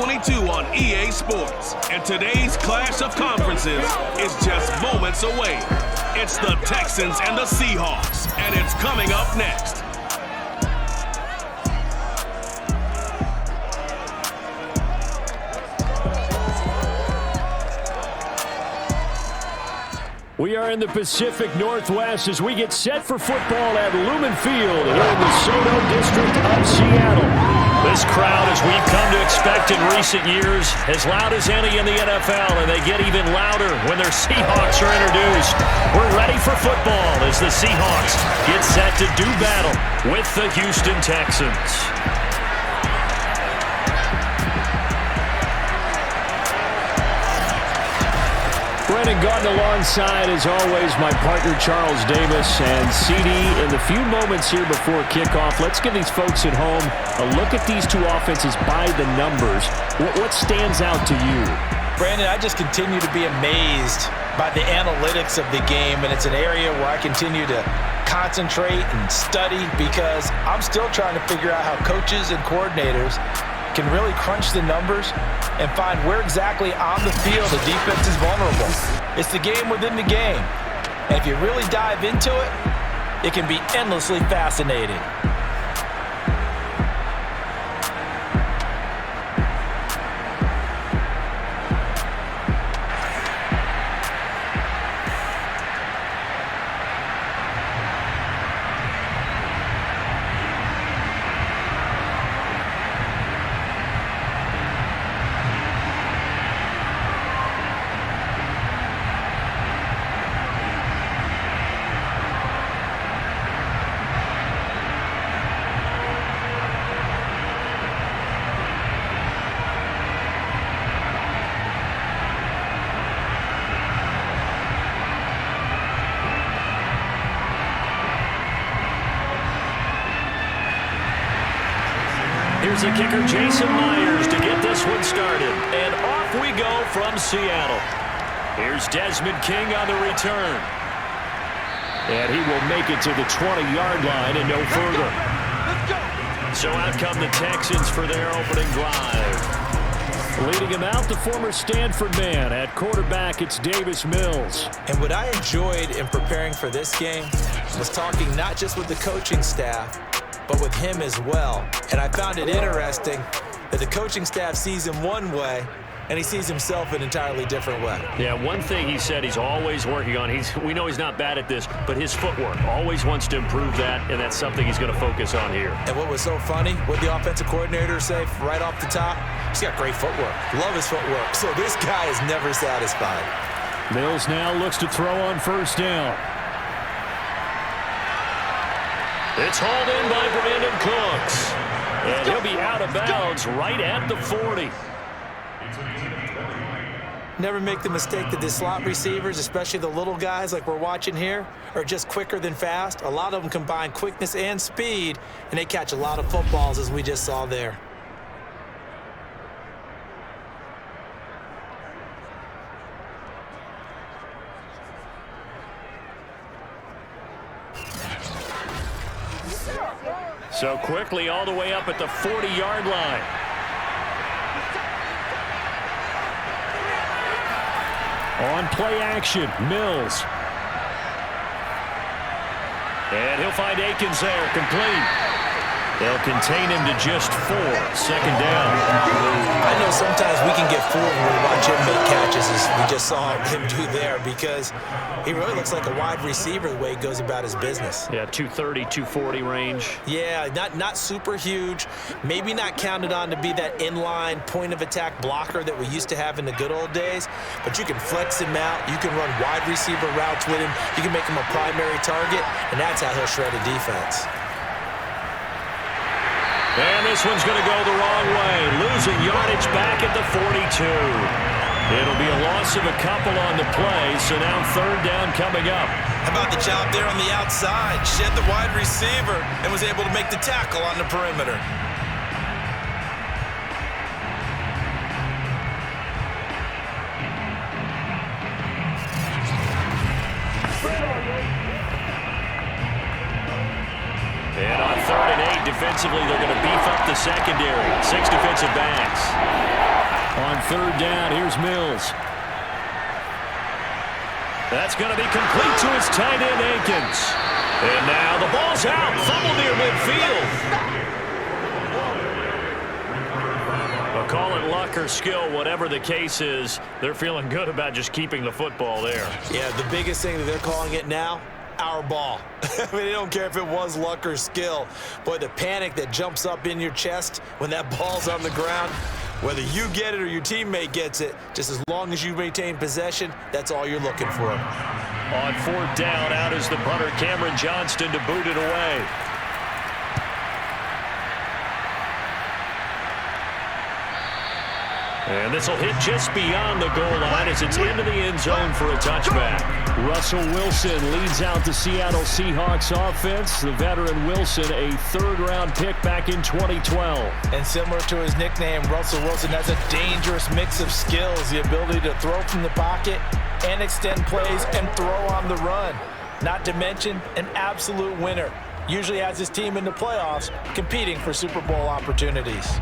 2022 on EA Sports. And today's clash of conferences is just moments away. It's the Texans and the Seahawks, and it's coming up next. We are in the Pacific Northwest as we get set for football at Lumen Field here in the Soto District of Seattle. This crowd, as we've come to expect in recent years, as loud as any in the NFL, and they get even louder when their Seahawks are introduced. We're ready for football as the Seahawks get set to do battle with the Houston Texans. Brennan Gordon alongside, as always, my partner Charles Davis. And CD, in the few moments here before kickoff, let's give these folks at home a look at these two offenses by the numbers. What stands out to you? Brandon, I just continue to be amazed by the analytics of the game, and it's an area where I continue to concentrate and study because I'm still trying to figure out how coaches and coordinators can really crunch the numbers and find where exactly on the field the defense is vulnerable. It's the game within the game. And if you really dive into it, it can be endlessly fascinating. Here's the kicker, Jason Myers, to get this one started. And off we go from Seattle. Here's Desmond King on the return. And he will make it to the 20-yard line and no further. So out come the Texans for their opening drive. Leading him out, the former Stanford man. At quarterback, it's Davis Mills. And what I enjoyed in preparing for this game was talking not just with the coaching staff, but with him as well. And I found it interesting that the coaching staff sees him one way, and he sees himself an entirely different way. Yeah, one thing he said he's always working on, we know he's not bad at this, but his footwork, always wants to improve that, and that's something he's going to focus on here. And what was so funny, what the offensive coordinator say right off the top, he's got great footwork. Love his footwork. So this guy is never satisfied. Mills now looks to throw on first down. It's hauled in by Brandon Cooks. And he'll be out of bounds right at the 40. Never make the mistake that the slot receivers, especially the little guys like we're watching here, are just quicker than fast. A lot of them combine quickness and speed, and they catch a lot of footballs, as we just saw there. So quickly all the way up at the 40-yard line. On play action, Mills. And he'll find Akins there, complete. They'll contain him to just 4. Second down. I know sometimes we can get fooled when we watch him make catches, as we just saw him do there, because he really looks like a wide receiver the way he goes about his business. Yeah, 230, 240 range. Yeah, not super huge. Maybe not counted on to be that inline point-of-attack blocker that we used to have in the good old days, but you can flex him out. You can run wide receiver routes with him. You can make him a primary target, and that's how he'll shred a defense. And this one's going to go the wrong way. Losing yardage back at the 42. It'll be a loss of a couple on the play, so now third down coming up. How about the job there on the outside? Shed the wide receiver and was able to make the tackle on the perimeter. And on 3rd and 8, defensively, they're going to beef up the secondary. 6 defensive backs. On third down, here's Mills. That's going to be complete to his tight end, Akins. And now the ball's out. Fumble near midfield. Well, call it luck or skill, whatever the case is, they're feeling good about just keeping the football there. Yeah, the biggest thing that they're calling it now, our ball. I mean, they don't care if it was luck or skill. Boy, the panic that jumps up in your chest when that ball's on the ground, whether you get it or your teammate gets it, just as long as you maintain possession, that's all you're looking for. On fourth down, out is the punter, Cameron Johnston, to boot it away. And this will hit just beyond the goal line as it's into the end zone for a touchback. Russell Wilson leads out the Seattle Seahawks offense. The veteran Wilson, a third-round pick back in 2012. And similar to his nickname, Russell Wilson has a dangerous mix of skills, the ability to throw from the pocket and extend plays and throw on the run. Not to mention an absolute winner. Usually has his team in the playoffs competing for Super Bowl opportunities.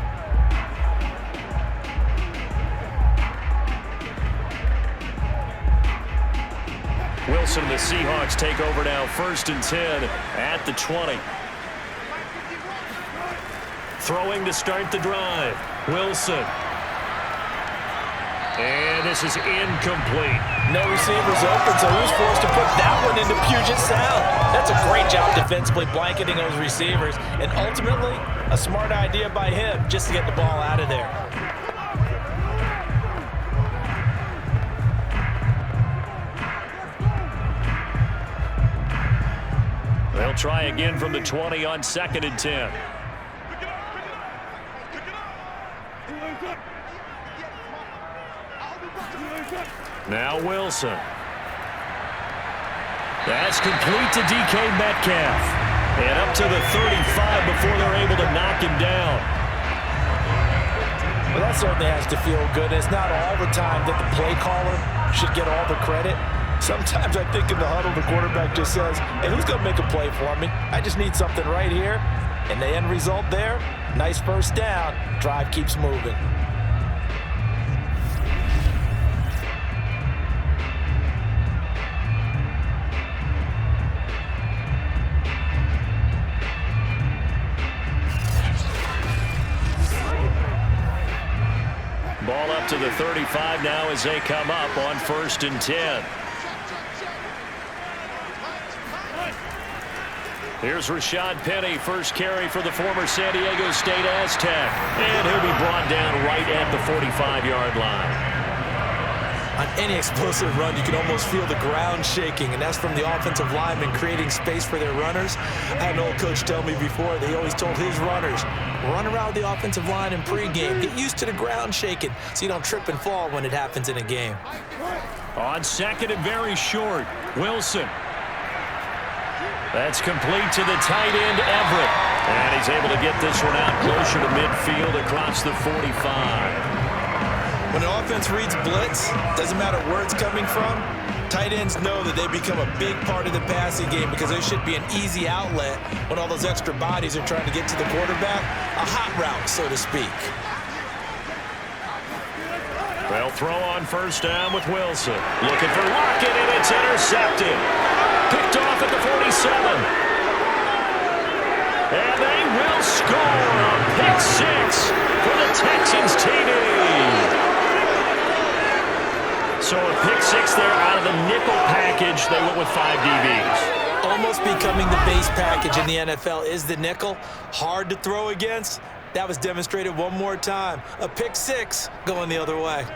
Wilson and the Seahawks take over now, 1st and 10 at the 20. Throwing to start the drive. Wilson. And this is incomplete. No receivers open, so he was forced to put that one into Puget Sound. That's a great job defensively blanketing those receivers, and ultimately a smart idea by him just to get the ball out of there. They'll try again from the 20 on 2nd and 10. Now Wilson. That's complete to DK Metcalf. And up to the 35 before they're able to knock him down. Well, that certainly has to feel good. It's not all the time that the play caller should get all the credit. Sometimes I think in the huddle, the quarterback just says, hey, who's going to make a play for me? I just need something right here. And the end result there, nice first down. Drive keeps moving. Ball up to the 35 now as they come up on 1st and 10. Here's Rashad Penny, first carry for the former San Diego State Aztec. And he'll be brought down right at the 45-yard line. On any explosive run, you can almost feel the ground shaking, and that's from the offensive linemen creating space for their runners. I had an old coach tell me before, they always told his runners, run around the offensive line in pregame. Get used to the ground shaking so you don't trip and fall when it happens in a game. On 2nd and very short, Wilson. That's complete to the tight end, Everett. And he's able to get this one out closer to midfield across the 45. When an offense reads blitz, doesn't matter where it's coming from, tight ends know that they become a big part of the passing game because there should be an easy outlet when all those extra bodies are trying to get to the quarterback. A hot route, so to speak. They'll throw on 1st down with Wilson. Looking for Lockett, and it's intercepted. Picked off at the 47. And they will score a pick 6 for the Texans TD. So a pick 6 there out of the nickel package. They went with 5 DBs. Almost becoming the base package in the NFL is the nickel. Hard to throw against. That was demonstrated one more time. A pick 6 going the other way.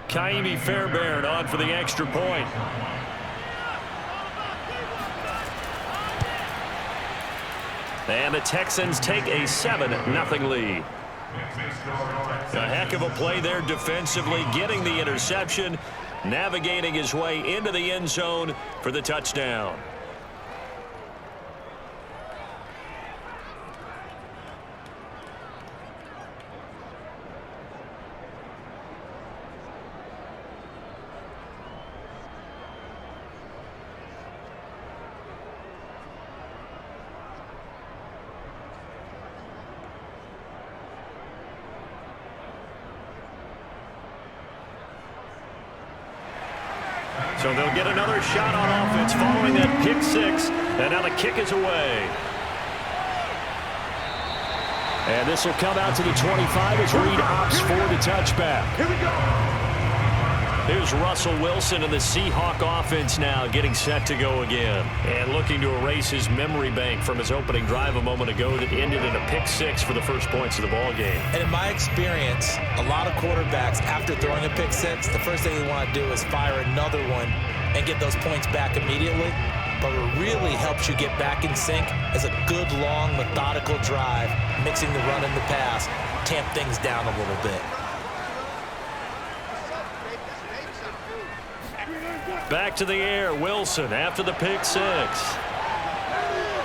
Kaimi Fairbairn on for the extra point. And the Texans take a 7-0 lead. A heck of a play there defensively, getting the interception. navigating his way into the end zone for the touchdown. So they'll get another shot on offense following that pick six. And now the kick is away. And this will come out to the 25 as Reed opts for the touchback. Here we go. Here's Russell Wilson and the Seahawk offense now getting set to go again. And looking to erase his memory bank from his opening drive a moment ago that ended in a pick six for the first points of the ball game. And in my experience, a lot of quarterbacks, after throwing a pick six, the first thing they want to do is fire another one and get those points back immediately. But what really helps you get back in sync is a good, long, methodical drive, mixing the run and the pass, tamp things down a little bit. Back to the air, Wilson after the pick six.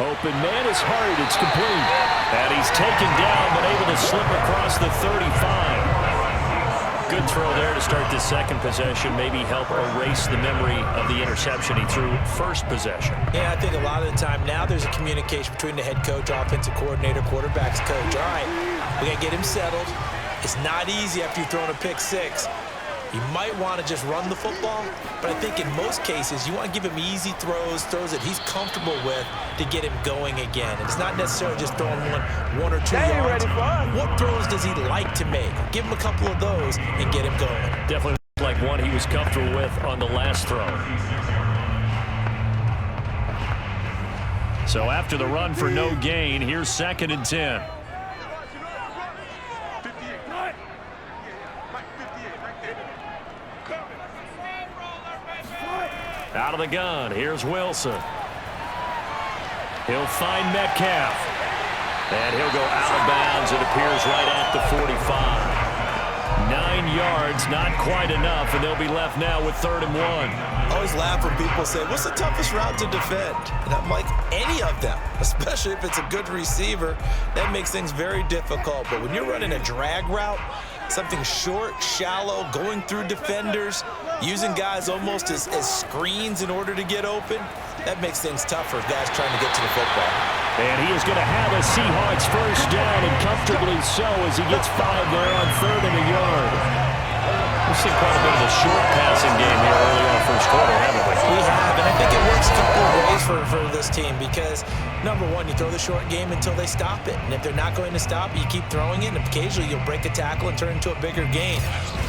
Open man is hard, it's complete. And he's taken down, but able to slip across the 35. Good throw there to start the second possession. Maybe help erase the memory of the interception he threw first possession. Yeah, I think a lot of the time now there's a communication between the head coach, offensive coordinator, quarterback's coach. All right, we got to get him settled. It's not easy after you've thrown a pick six. You might want to just run the football, but I think in most cases you want to give him easy throws that he's comfortable with to get him going again. And it's not necessarily just throwing one or two yards. What throws does he like to make? Give him a couple of those and get him going. Definitely like one he was comfortable with on the last throw. So after the run for no gain, here's 2nd and 10. Out of the gun, here's Wilson. He'll find Metcalf. And he'll go out of bounds. It appears right at the 45. 9 yards, not quite enough, and they'll be left now with 3rd and 1. I always laugh when people say, what's the toughest route to defend? And I'm like, any of them, especially if it's a good receiver. That makes things very difficult. But when you're running a drag route, something short, shallow, going through defenders, using guys almost as screens in order to get open, that makes things tough for guys trying to get to the football. And he is going to have a Seahawks first down, and comfortably so as he gets 5 there on 3rd and a yard. We've seen quite a bit of a short passing game here early on first quarter, haven't we? We have, and I think it works a couple of ways for this team because, number one, you throw the short game until they stop it. And if they're not going to stop it, you keep throwing it, and occasionally you'll break a tackle and turn it into a bigger gain.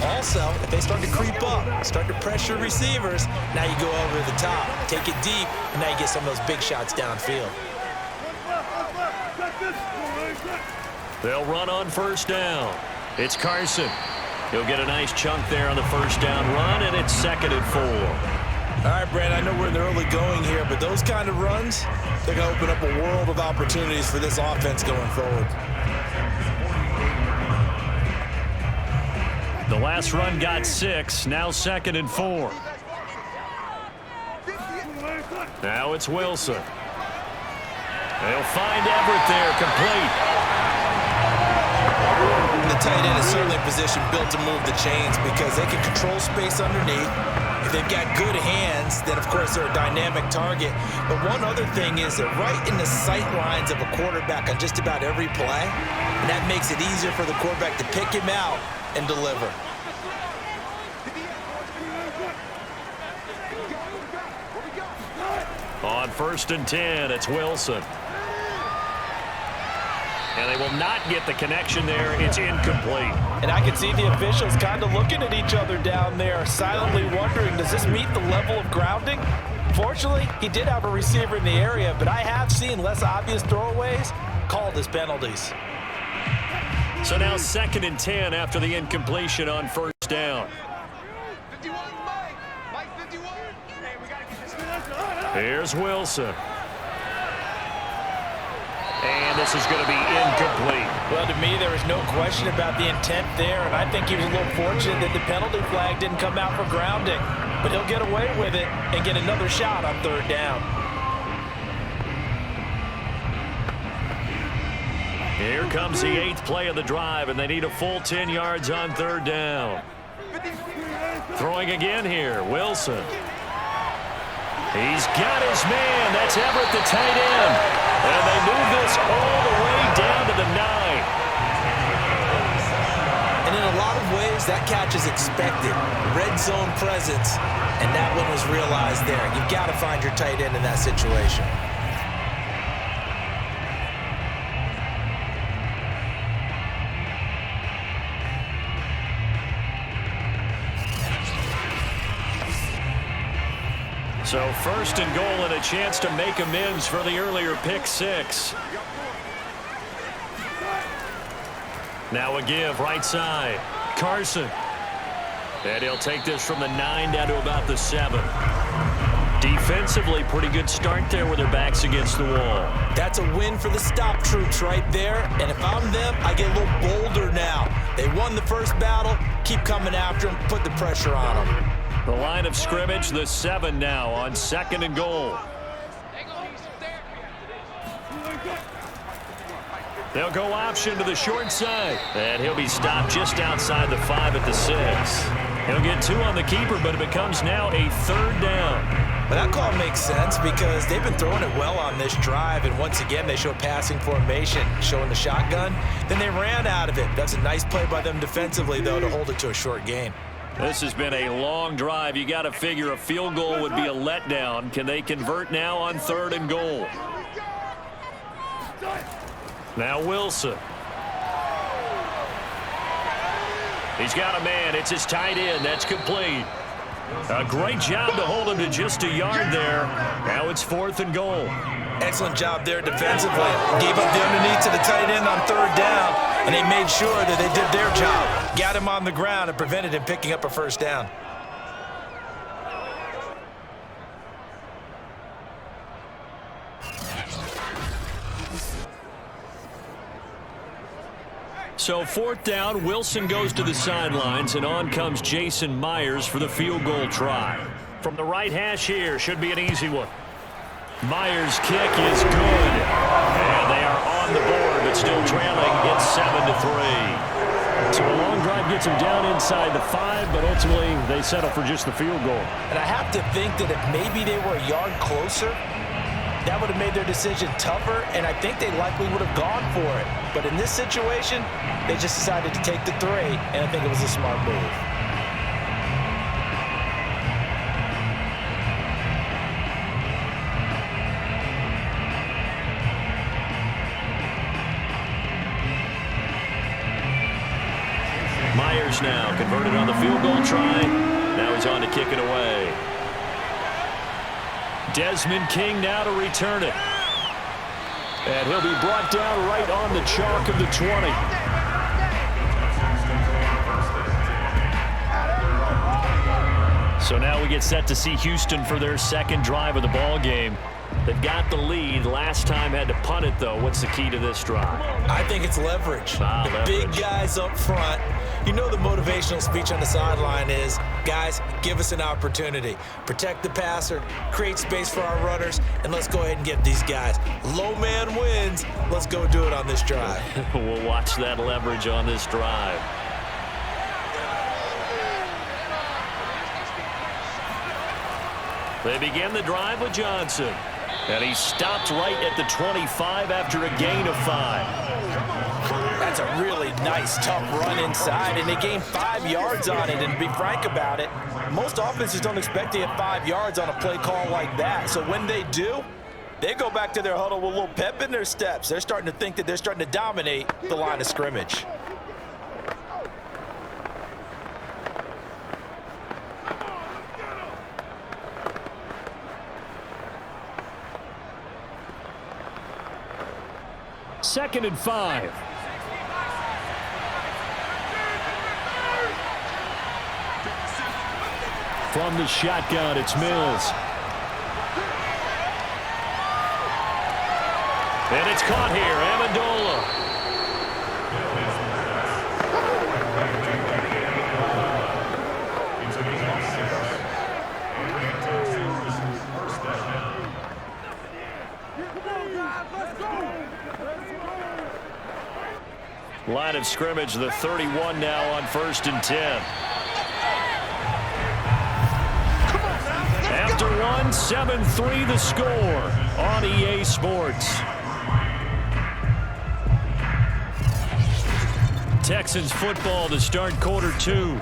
Also, if they start to creep up, start to pressure receivers, now you go over the top, take it deep, and now you get some of those big shots downfield. They'll run on first down. It's Carson. He'll get a nice chunk there on the first down run, and it's 2nd and 4. All right, Brad, I know we're in the early going here, but those kind of runs, they're going to open up a world of opportunities for this offense going forward. The last run got 6, now 2nd and 4. Now it's Wilson. They'll find Everett there, complete. The tight end is certainly in position built to move the chains because they can control space underneath. If they've got good hands, then of course they're a dynamic target. But one other thing is they're right in the sight lines of a quarterback on just about every play. And that makes it easier for the quarterback to pick him out and deliver. On 1st and 10, it's Wilson. And they will not get the connection there. It's incomplete. And I can see the officials kind of looking at each other down there, silently wondering, does this meet the level of grounding? Fortunately, he did have a receiver in the area, but I have seen less obvious throwaways called as penalties. So now 2nd and 10 after the incompletion on first down. Here's Wilson. And this is going to be incomplete. Well, to me, there was no question about the intent there, and I think he was a little fortunate that the penalty flag didn't come out for grounding. But he'll get away with it and get another shot on third down. Here comes the 8th play of the drive, and they need a full 10 yards on third down. Throwing again here, Wilson. He's got his man. That's Everett, the tight end. And they move this all the way down to the 9. And in a lot of ways, that catch is expected. Red zone presence, and that one was realized there. You've got to find your tight end in that situation. So first and goal and a chance to make amends for the earlier pick 6. Now a give right side. Carson. And he'll take this from the 9 down to about the 7. Defensively, pretty good start there with their backs against the wall. That's a win for the stop troops right there. And if I'm them, I get a little bolder now. They won the first battle. Keep coming after them. Put the pressure on them. The line of scrimmage, the 7 now on 2nd and goal. They'll go option to the short side. And he'll be stopped just outside the 5 at the 6. He'll get 2 on the keeper, but it becomes now a 3rd down. But that call makes sense because they've been throwing it well on this drive. And once again, they show passing formation, showing the shotgun. Then they ran out of it. That's a nice play by them defensively, though, to hold it to a short gain. This has been a long drive. You got to figure a field goal would be a letdown. Can they convert now on 3rd and goal? Now Wilson. He's got a man. It's his tight end. That's complete. A great job to hold him to just a yard there. Now it's 4th and goal. Excellent job there defensively. Gave up the underneath to the tight end on 3rd down, and they made sure that they did their job. Got him on the ground and prevented him picking up a 1st down. So 4th down, Wilson goes to the sidelines, and on comes Jason Myers for the field goal try. From the right hash here, should be an easy one. Myers' kick is good, and they are on the board, but still trailing. It's 7-3. So a long drive gets them down inside the 5, but ultimately they settle for just the field goal. And I have to think that if maybe they were a yard closer, that would have made their decision tougher, and I think they likely would have gone for it. But in this situation, they just decided to take the 3, and I think it was a smart move. Myers now converted on the field goal try. Now he's on to kick it away. Desmond King now to return it. And he'll be brought down right on the chalk of the 20. So now we get set to see Houston for their 2nd drive of the ball game. They've got the lead. Last time had to punt it, though. What's the key to this drive? I think it's leverage. The big guys up front. You know the motivational speech on the sideline is, guys, give us an opportunity. Protect the passer, create space for our runners, and let's go ahead and get these guys. Low man wins. Let's go do it on this drive. We'll watch that leverage on this drive. They begin the drive with Johnson. And he stopped right at the 25 after a gain of 5. That's a really nice, tough run inside, and they gained 5 yards on it. And to be frank about it, most offenses don't expect to get 5 yards on a play call like that. So when they do, they go back to their huddle with a little pep in their steps. They're starting to think that they're starting to dominate the line of scrimmage. Second and 5. From the shotgun, it's Mills. And it's caught here, Amendola. Line of scrimmage, the 31 now on 1st and 10. After one, 7-3 the score on EA Sports. Texans football to start quarter 2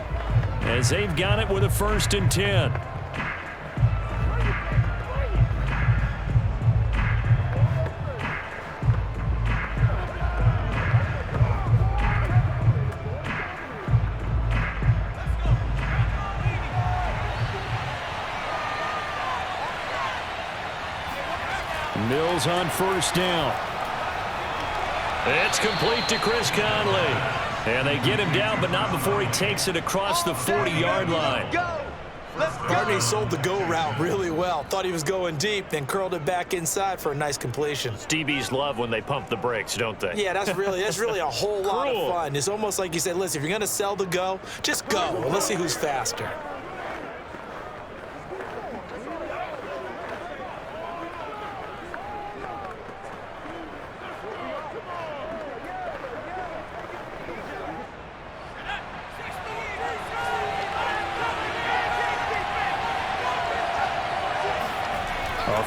as they've got it with a 1st and 10. Mills on 1st down. It's complete to Chris Conley. And they get him down, but not before he takes it across the 40-yard line. Barney sold the go route really well. Thought he was going deep, then curled it back inside for a nice completion. DBs love when they pump the brakes, don't they? Yeah, that's really a whole lot of fun. It's almost like you said, listen, if you're going to sell the go, just go. Let's see who's faster.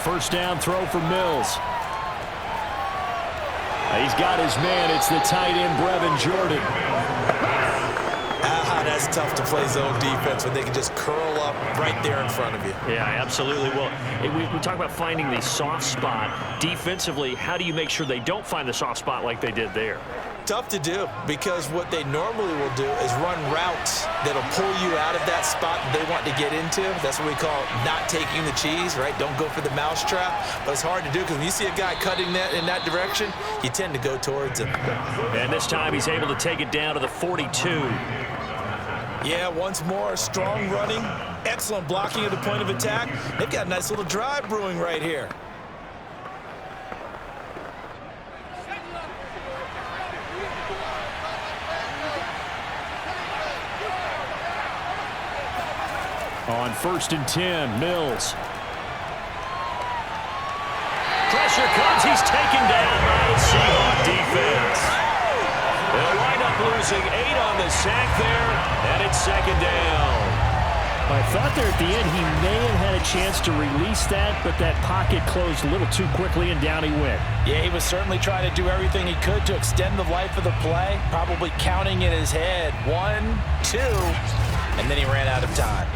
First down throw for Mills. He's got his man. It's the tight end, Brevin Jordan. That's tough to play zone defense when they can just curl up right there in front of you. Yeah, absolutely. Well, we talk about finding the soft spot. Defensively, how do you make sure they don't find the soft spot like they did there? Tough to do, because what they normally will do is run routes that'll pull you out of that spot that they want to get into. That's what we call not taking the cheese, right? Don't go for the mousetrap. But it's hard to do because when you see a guy cutting that in that direction, you tend to go towards him. And this time he's able to take it down to the 42. Yeah, once more, strong running, excellent blocking at the point of attack. They've got a nice little drive brewing right here. On 1st and 10, Mills. Pressure comes. He's taken down by the Seahawks defense. They'll wind up losing 8 on the sack there, and it's 2nd down. I thought there at the end he may have had a chance to release that, but that pocket closed a little too quickly, and down he went. Yeah, he was certainly trying to do everything he could to extend the life of the play, probably counting in his head 1, 2, and then he ran out of time.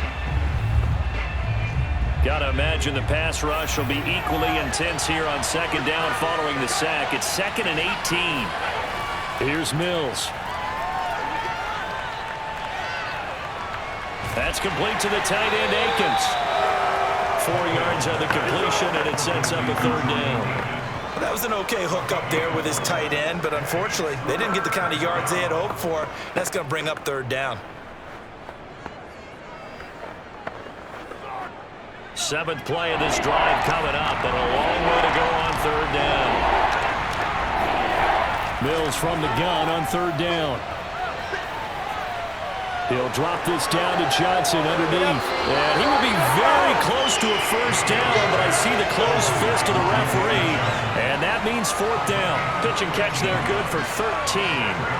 Got to imagine the pass rush will be equally intense here on 2nd down following the sack. It's 2nd and 18. Here's Mills. That's complete to the tight end, Akins. 4 yards on the completion, and it sets up a 3rd down. That was an okay hook up there with his tight end, but unfortunately, they didn't get the kind of yards they had hoped for. That's going to bring up 3rd down. 7th play of this drive coming up, and a long way to go on 3rd down. Mills from the gun on 3rd down. He'll drop this down to Johnson underneath. And he will be very close to a 1st down, but I see the closed fist of the referee, and that means 4th down. Pitch and catch there good for 13,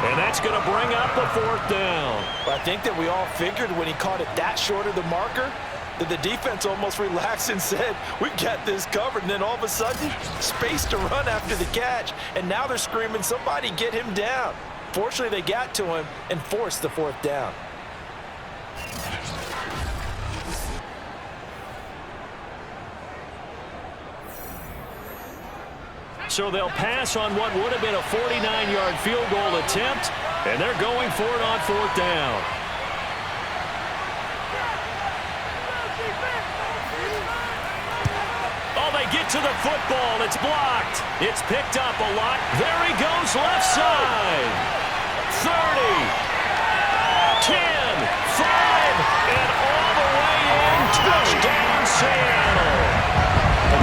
and that's going to bring up a 4th down. But I think that we all figured when he caught it that short of the marker, that the defense almost relaxed and said, we've got this covered. And then all of a sudden, space to run after the catch. And now they're screaming, somebody get him down. Fortunately, they got to him and forced the 4th down. So they'll pass on what would have been a 49-yard field goal attempt, and they're going for it on 4th down. Get to the football. It's blocked. It's picked up a lot. There he goes, left side. 30, 10, 5, and all the way in. Touchdown, Seattle.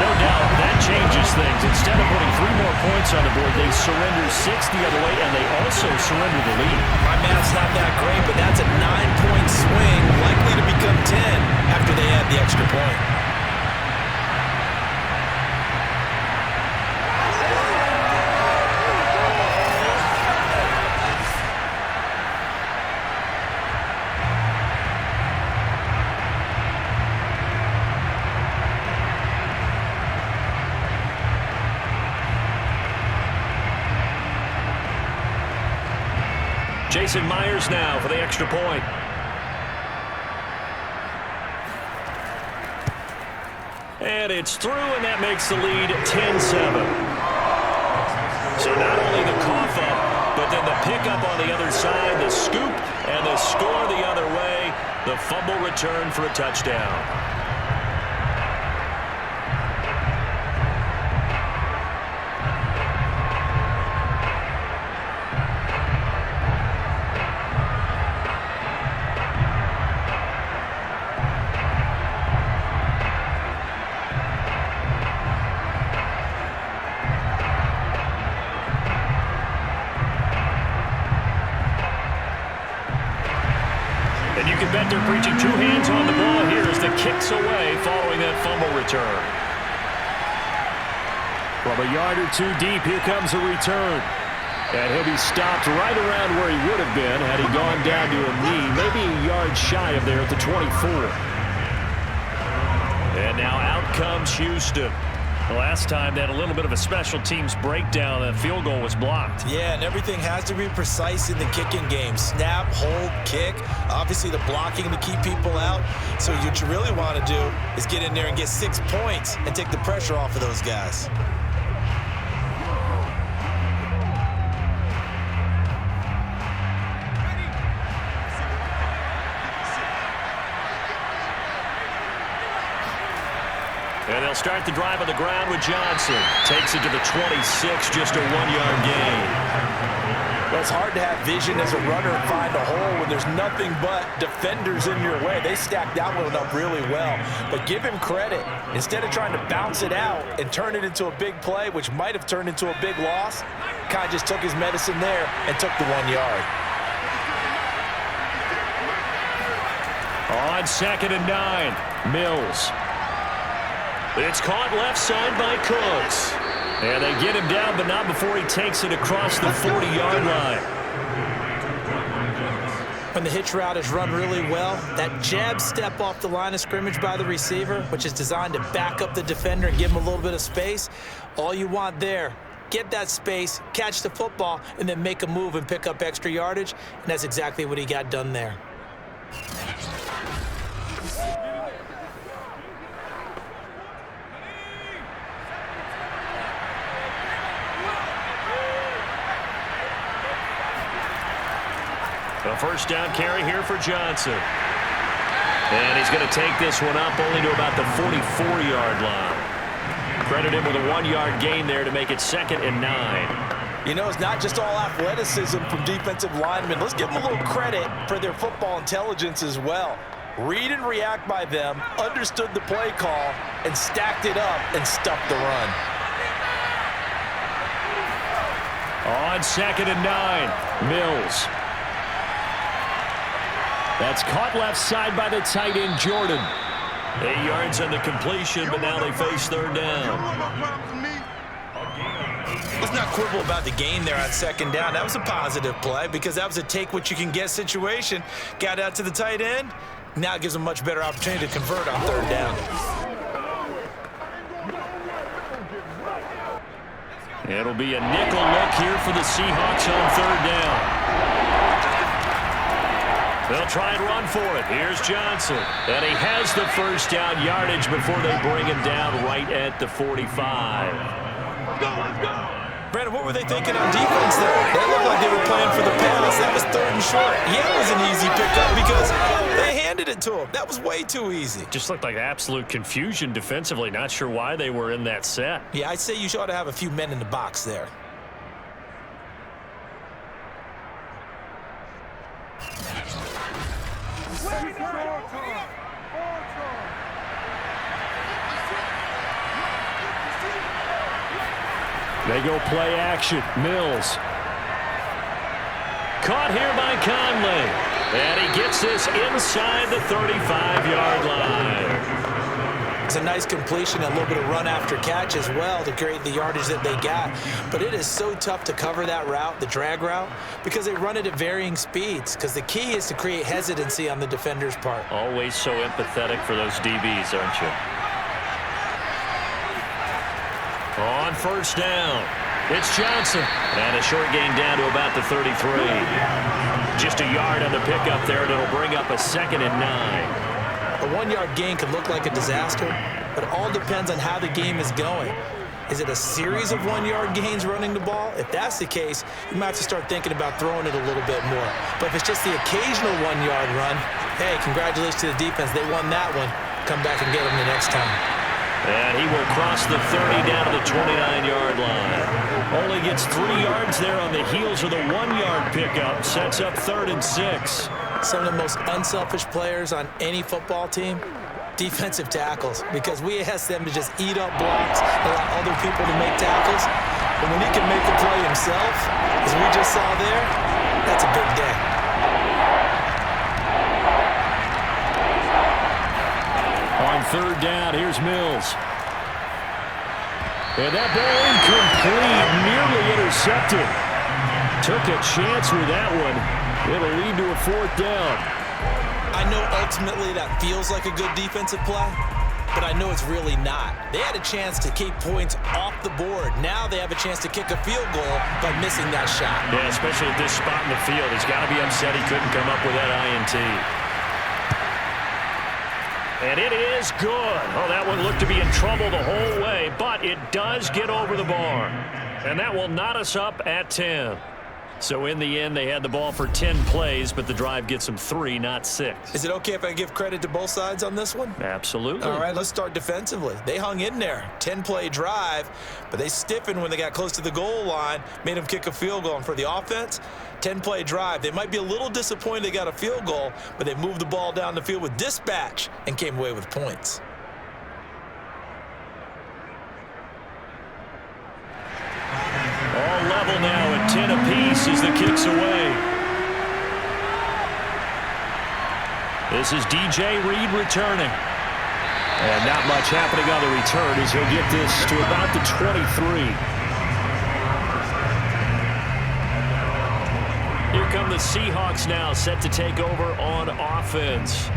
No doubt that changes things. Instead of putting 3 more points on the board, they surrender 6 the other way, and they also surrender the lead. My math's not that great, but that's a 9-point swing, likely to become 10 after they add the extra point. Jason Myers now for the extra point. And it's through, and that makes the lead 10-7. So not only the cough up, but then the pickup on the other side, the scoop, and the score the other way, the fumble return for a touchdown. Bet they're preaching 2 hands on the ball here as the kick's away following that fumble return. From a yard or 2 deep, here comes a return. And he'll be stopped right around where he would have been had he gone down to a knee, maybe a yard shy of there at the 24. And now out comes Houston. The last time they had a little bit of a special teams breakdown. That field goal was blocked. Yeah, and everything has to be precise in the kicking game. Snap, hold, kick. Obviously, the blocking to keep people out. So what you really want to do is get in there and get 6 points and take the pressure off of those guys. And they'll start the drive on the ground with Johnson. Takes it to the 26, just a 1-yard gain. Well, it's hard to have vision as a runner and find a hole when there's nothing but defenders in your way. They stacked that one up really well. But give him credit. Instead of trying to bounce it out and turn it into a big play, which might have turned into a big loss, kind of just took his medicine there and took the 1 yard. On 2nd and 9, Mills. It's caught left side by Cooks. And they get him down, but not before he takes it across the 40-yard line. When the hitch route is run really well, that jab step off the line of scrimmage by the receiver, which is designed to back up the defender and give him a little bit of space, all you want there, get that space, catch the football, and then make a move and pick up extra yardage, and that's exactly what he got done there. A first down carry here for Johnson. And he's going to take this one up only to about the 44-yard line. Credit him with a 1-yard gain there to make it 2nd and 9. You know, it's not just all athleticism from defensive linemen. Let's give them a little credit for their football intelligence as well. Read and react by them, understood the play call, and stacked it up and stuffed the run. On 2nd and 9, Mills. That's caught left side by the tight end, Jordan. 8 yards on the completion, but now they face 3rd down. Let's not quibble about the gain there on 2nd down. That was a positive play because that was a take-what-you-can-get situation. Got out to the tight end. Now it gives them a much better opportunity to convert on 3rd down. It'll be a nickel look here for the Seahawks on 3rd down. They'll try and run for it. Here's Johnson. And he has the first down yardage before they bring him down right at the 45. Let's go. Brandon, what were they thinking on defense there? They looked like they were playing for the pass. That was 3rd and short. Yeah, it was an easy pickup because they handed it to him. That was way too easy. Just looked like absolute confusion defensively. Not sure why they were in that set. Yeah, I'd say you ought to have a few men in the box there. They go play action. Mills. Caught here by Conley. And he gets this inside the 35-yard line. It's a nice completion, a little bit of run after catch as well to create the yardage that they got. But it is so tough to cover that route, the drag route, because they run it at varying speeds. Because the key is to create hesitancy on the defender's part. Always so empathetic for those DBs, aren't you? On first down, it's Johnson. And a short gain down to about the 33. Just a yard on the pickup there, and it'll bring up a 2nd and 9. A 1-yard gain could look like a disaster, but it all depends on how the game is going. Is it a series of 1-yard gains running the ball? If that's the case, you might have to start thinking about throwing it a little bit more. But if it's just the occasional 1-yard run, hey, congratulations to the defense. They won that one. Come back and get them the next time. And he will cross the 30 down to the 29-yard line. Only gets 3 yards there on the heels of the 1-yard pickup. Sets up 3rd and 6. Some of the most unselfish players on any football team, defensive tackles, because we ask them to just eat up blocks, allow other people to make tackles. But when he can make a play himself, as we just saw there, that's a big day. On 3rd down, here's Mills. And that ball incomplete, nearly intercepted. Took a chance with that one. It'll lead to a 4th down. I know ultimately that feels like a good defensive play, but I know it's really not. They had a chance to keep points off the board. Now they have a chance to kick a field goal by missing that shot. Yeah, especially at this spot in the field. He's got to be upset he couldn't come up with that INT. And it is good. Oh, that one looked to be in trouble the whole way, but it does get over the bar. And that will knot us up at 10. So in the end, they had the ball for 10 plays, but the drive gets them 3, not 6. Is it okay if I give credit to both sides on this one? Absolutely. All right, let's start defensively. They hung in there. 10-play drive, but they stiffened when they got close to the goal line, made them kick a field goal. And for the offense, 10-play drive. They might be a little disappointed they got a field goal, but they moved the ball down the field with dispatch and came away with points. All level now at 10 apiece as the kick's away. This is DJ Reed returning. And not much happening on the return as he'll get this to about the 23. Here come the Seahawks now, set to take over on offense.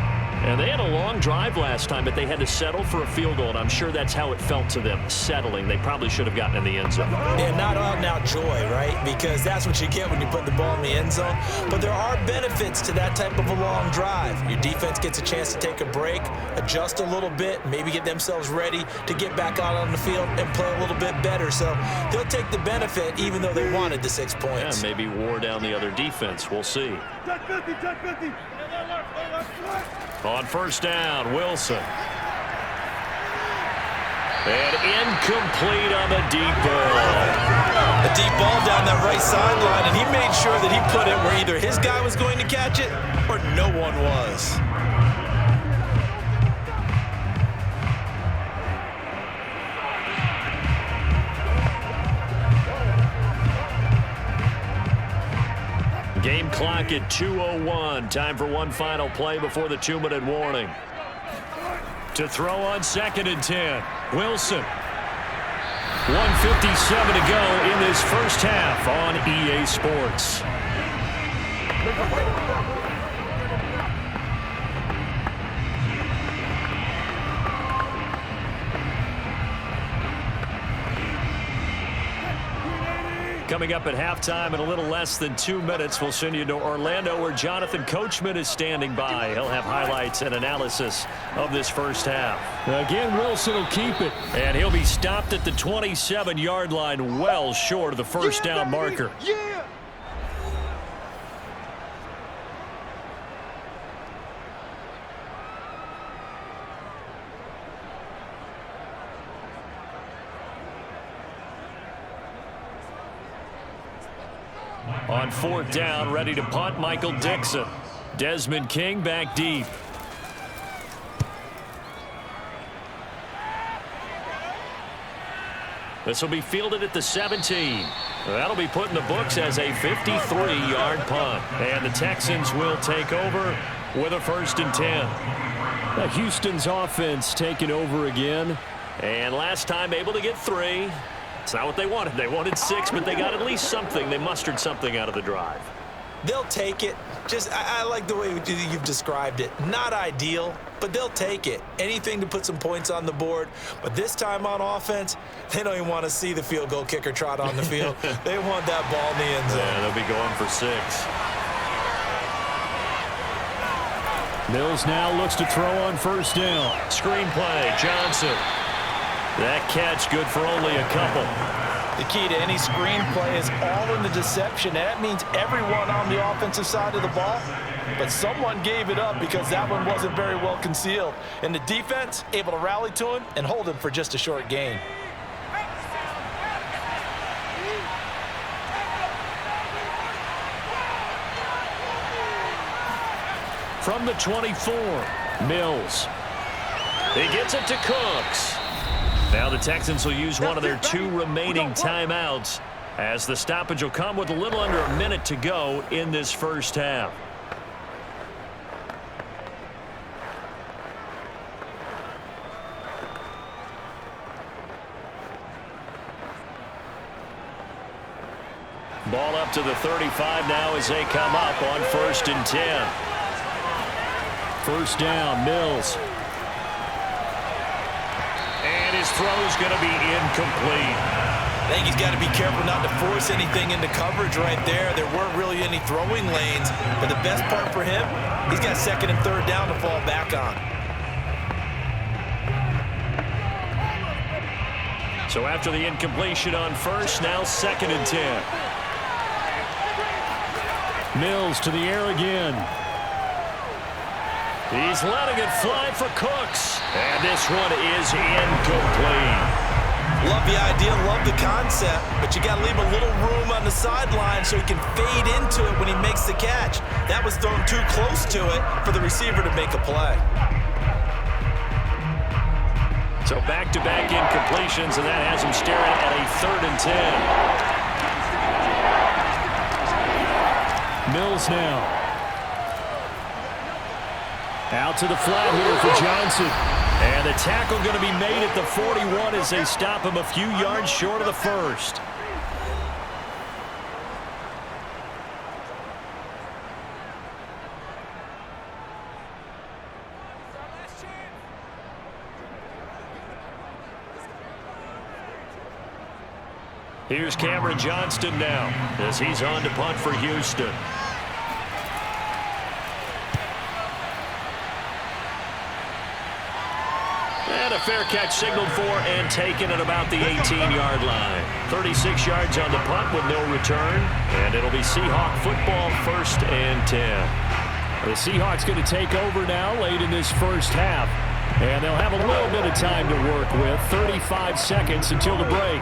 And they had a long drive last time, but they had to settle for a field goal, and I'm sure that's how it felt to them, settling. They probably should have gotten in the end zone. Yeah, not out-and-out joy, right? Because that's what you get when you put the ball in the end zone. But there are benefits to that type of a long drive. Your defense gets a chance to take a break, adjust a little bit, maybe get themselves ready to get back out on the field and play a little bit better. So they'll take the benefit even though they wanted the 6 points. Yeah, maybe wore down the other defense. We'll see. On first down, Wilson. And incomplete on the deep ball. A deep ball down that right sideline, and he made sure that he put it where either his guy was going to catch it or no one was. Game clock at 2:01. Time for one final play before the 2-minute warning. To throw on 2nd and 10. Wilson. 1:57 to go in this first half on EA Sports. Coming up at halftime in a little less than 2 minutes, we'll send you to Orlando where Jonathan Coachman is standing by. He'll have highlights and analysis of this first half. Again, Wilson will keep it. And he'll be stopped at the 27-yard line, well short of the first down marker. Yeah. On 4th down, ready to punt, Michael Dixon. Desmond King back deep. This will be fielded at the 17. That'll be put in the books as a 53-yard punt. And the Texans will take over with a 1st and 10. Now Houston's offense taking over again. And last time able to get 3. It's not what they wanted. They wanted 6, but they got at least something. They mustered something out of the drive. They'll take it. I like the way you've described it. Not ideal, but they'll take it. Anything to put some points on the board. But this time on offense, they don't even want to see the field goal kicker trot on the field. They want that ball in the end zone. Yeah, they'll be going for 6. Mills now looks to throw on 1st down. Screenplay, Johnson. That catch good for only a couple. The key to any screenplay is all in the deception. And that means everyone on the offensive side of the ball. But someone gave it up because that one wasn't very well concealed. And the defense able to rally to him and hold him for just a short gain. From the 24, Mills. He gets it to Cooks. Now the Texans will use one of their 2 remaining timeouts as the stoppage will come with a little under a minute to go in this first half. Ball up to the 35 now as they come up on 1st and 10. 1st down, Mills. And his throw is going to be incomplete. I think he's got to be careful not to force anything into coverage right there. There weren't really any throwing lanes, but the best part for him, he's got 2nd and 3rd down to fall back on. So after the incompletion on 1st, now 2nd and 10. Mills to the air again. He's letting it fly for Cooks. And this one is incomplete. Love the idea, love the concept, but you got to leave a little room on the sideline so he can fade into it when he makes the catch. That was thrown too close to it for the receiver to make a play. So back-to-back incompletions, and that has him staring at a 3rd and 10. Mills now. Out to the flat here for Johnson. And the tackle going to be made at the 41 as they stop him a few yards short of the 1st. Here's Cameron Johnston now as he's on to punt for Houston. And a fair catch signaled for and taken at about the 18-yard line. 36 yards on the punt with no return. And it'll be Seahawk football 1st and 10. The Seahawks going to take over now late in this first half. And they'll have a little bit of time to work with. 35 seconds until the break.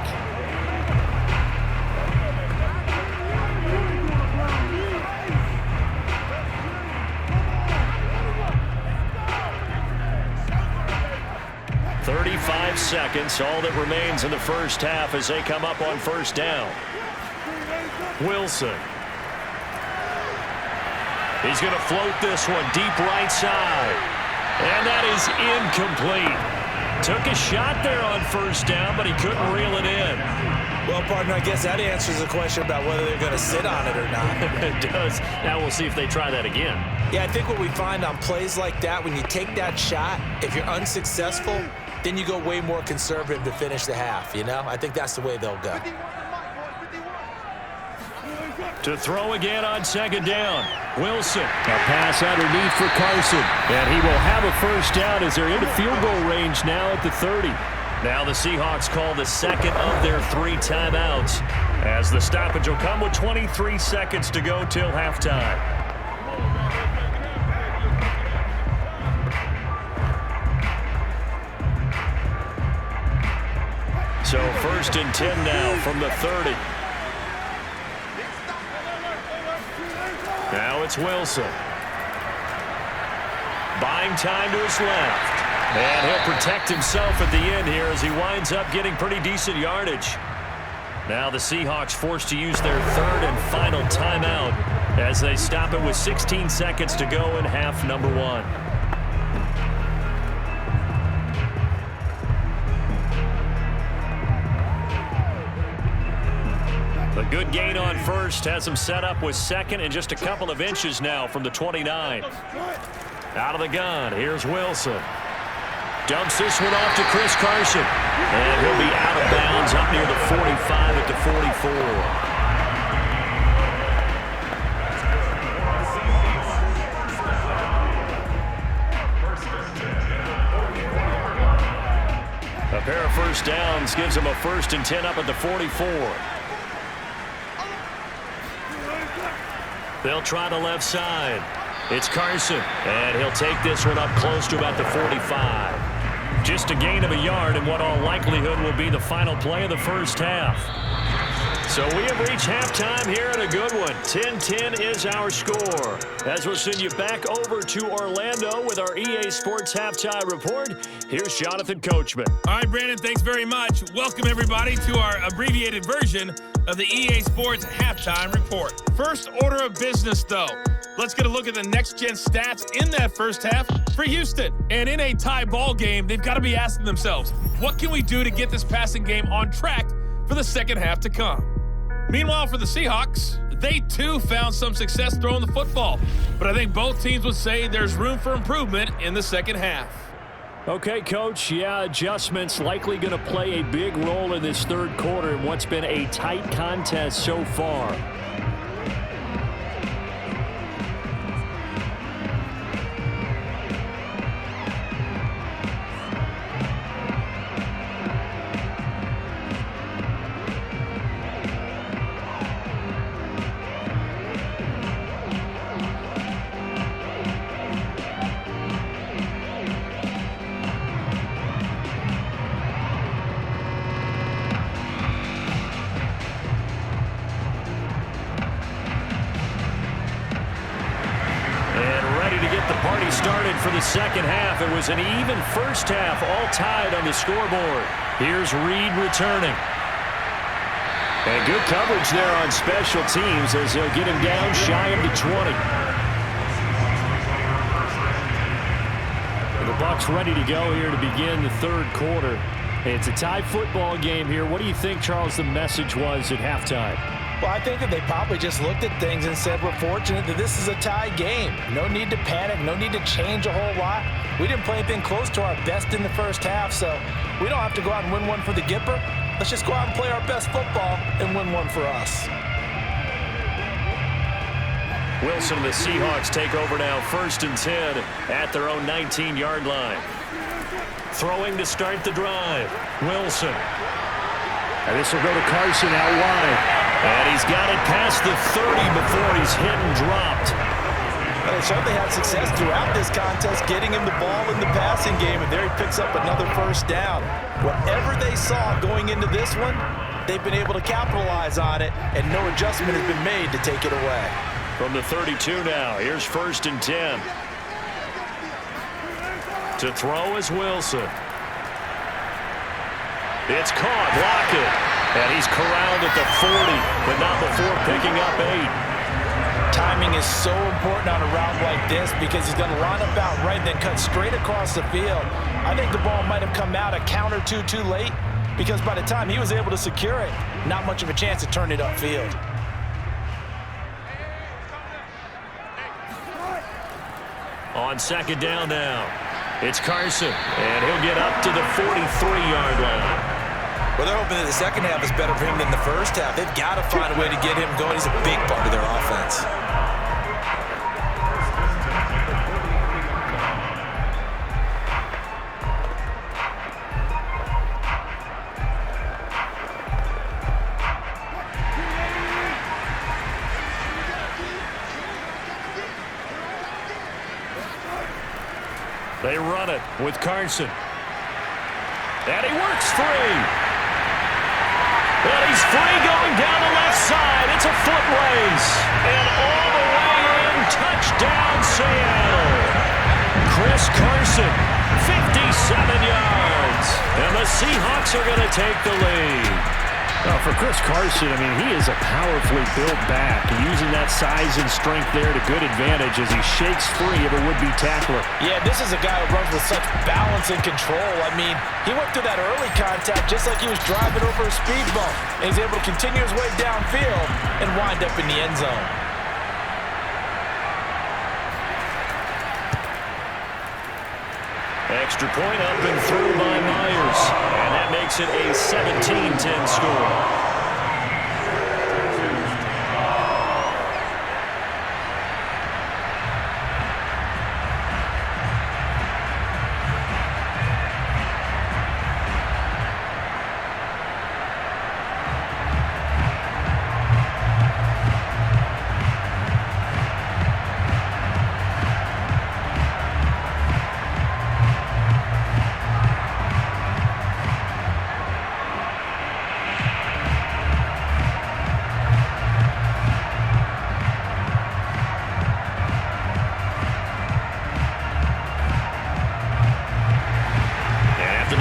Seconds, all that remains in the first half as they come up on 1st down. Wilson. He's going to float this one deep right side. And that is incomplete. Took a shot there on 1st down, but he couldn't reel it in. Well, partner, I guess that answers the question about whether they're going to sit on it or not. It does. Now we'll see if they try that again. Yeah, I think what we find on plays like that, when you take that shot, if you're unsuccessful, then you go way more conservative to finish the half, you know? I think that's the way they'll go. To throw again on 2nd down. Wilson. A pass underneath for Carson. And he will have a 1st down as they're into field goal range now at the 30. Now the Seahawks call the 2nd of their 3 timeouts as the stoppage will come with 23 seconds to go till halftime. So 1st and 10 now from the 30. Now it's Wilson. Buying time to his left. And he'll protect himself at the end here as he winds up getting pretty decent yardage. Now the Seahawks forced to use their third and final timeout as they stop it with 16 seconds to go in half number 1. A good gain on first has him set up with second and just a couple of inches now from the 29. Out of the gun, here's Wilson. Dumps this one off to Chris Carson. And he'll be out of bounds up near the 45 at the 44. A pair of first downs gives him a 1st and 10 up at the 44. They'll try the left side. It's Carson, and he'll take this one up close to about the 45. Just a gain of a yard in what all likelihood will be the final play of the first half. So we have reached halftime here in a good one. 10-10 is our score. As we'll send you back over to Orlando with our EA Sports Halftime Report, here's Jonathan Coachman. All right, Brandon, thanks very much. Welcome, everybody, to our abbreviated version of the EA Sports Halftime Report. First order of business, though. Let's get a look at the next-gen stats in that first half for Houston. And in a tie ball game, they've got to be asking themselves, what can we do to get this passing game on track for the second half to come? Meanwhile, for the Seahawks, they too found some success throwing the football. But I think both teams would say there's room for improvement in the second half. Okay, Coach, yeah, adjustments likely going to play a big role in this third quarter in what's been a tight contest so far. For the second half, it was an even first half, all tied on the scoreboard. Here's Reed returning. And good coverage there on special teams as they'll get him down shy of the 20. And the Bucs ready to go here to begin the third quarter. It's a tie football game here. What do you think, Charles, the message was at halftime? Well, I think that they probably just looked at things and said, we're fortunate that this is a tie game. No need to panic, no need to change a whole lot. We didn't play anything close to our best in the first half, so we don't have to go out and win one for the Gipper. Let's just go out and play our best football and win one for us. Wilson and the Seahawks take over now, 1st and 10 at their own 19-yard line. Throwing to start the drive. Wilson. And this will go to Carson out wide. And he's got it past the 30 before he's hit and dropped. Well, they certainly had success throughout this contest getting him the ball in the passing game, and there he picks up another first down. Whatever they saw going into this one, they've been able to capitalize on it, and no adjustment has been made to take it away. From the 32 now, here's 1st and 10. To throw is Wilson. It's caught, Lockett. And he's corralled at the 40, but not before picking up 8. Timing is so important on a route like this because he's going to line up out right, then cut straight across the field. I think the ball might have come out a count or two too late because by the time he was able to secure it, not much of a chance to turn it upfield. On second down now, it's Carson, and he'll get up to the 43-yard line. Well, they're hoping that the second half is better for him than the first half. They've got to find a way to get him going. He's a big part of their offense. They run it with Carson. And he works free. And he's free going down the left side. It's a foot race. And all the way in, touchdown Seattle. Chris Carson, 56 yards. And the Seahawks are going to take the lead. For Chris Carson, I mean, he is a powerfully built back, using that size and strength there to good advantage as he shakes free of a would-be tackler. Yeah, this is a guy who runs with such balance and control. I mean, he went through that early contact just like he was driving over a speed bump, and he's able to continue his way downfield and wind up in the end zone. Extra point up and through by Myers. And that makes it a 17-10 score.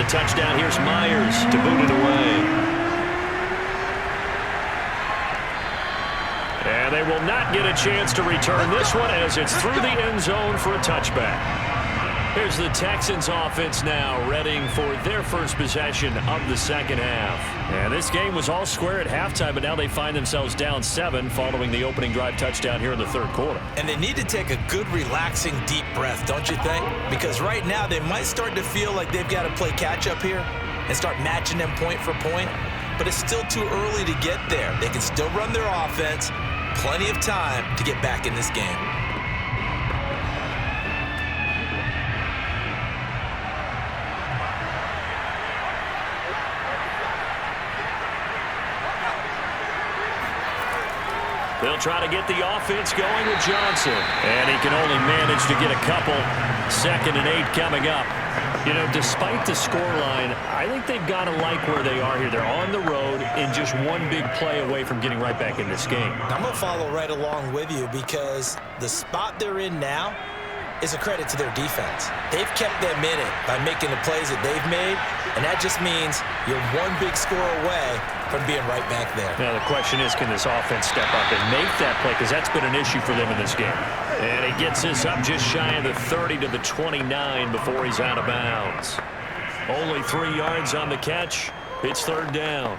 Touchdown, here's Myers to boot it away. And they will not get a chance to return this one as it's through the end zone for a touchback. Here's the Texans offense now, readying for their first possession of the second half. And this game was all square at halftime, but now they find themselves down 7 following the opening drive touchdown here in the third quarter. And they need to take a good, relaxing, deep breath, don't you think? Because right now they might start to feel like they've got to play catch-up here and start matching them point for point. But it's still too early to get there. They can still run their offense. Plenty of time to get back in this game. They'll try to get the offense going with Johnson. And he can only manage to get a couple. 2nd and 8 coming up. You know, despite the scoreline, I think they've got to like where they are here. They're on the road and just one big play away from getting right back in this game. I'm going to follow right along with you because the spot they're in now is a credit to their defense. They've kept them in it by making the plays that they've made, and that just means you're one big score away from being right back there. Now the question is, can this offense step up and make that play? Because that's been an issue for them in this game. And he gets this up just shy of the 30 to the 29 before he's out of bounds. Only 3 yards on the catch. It's 3rd down.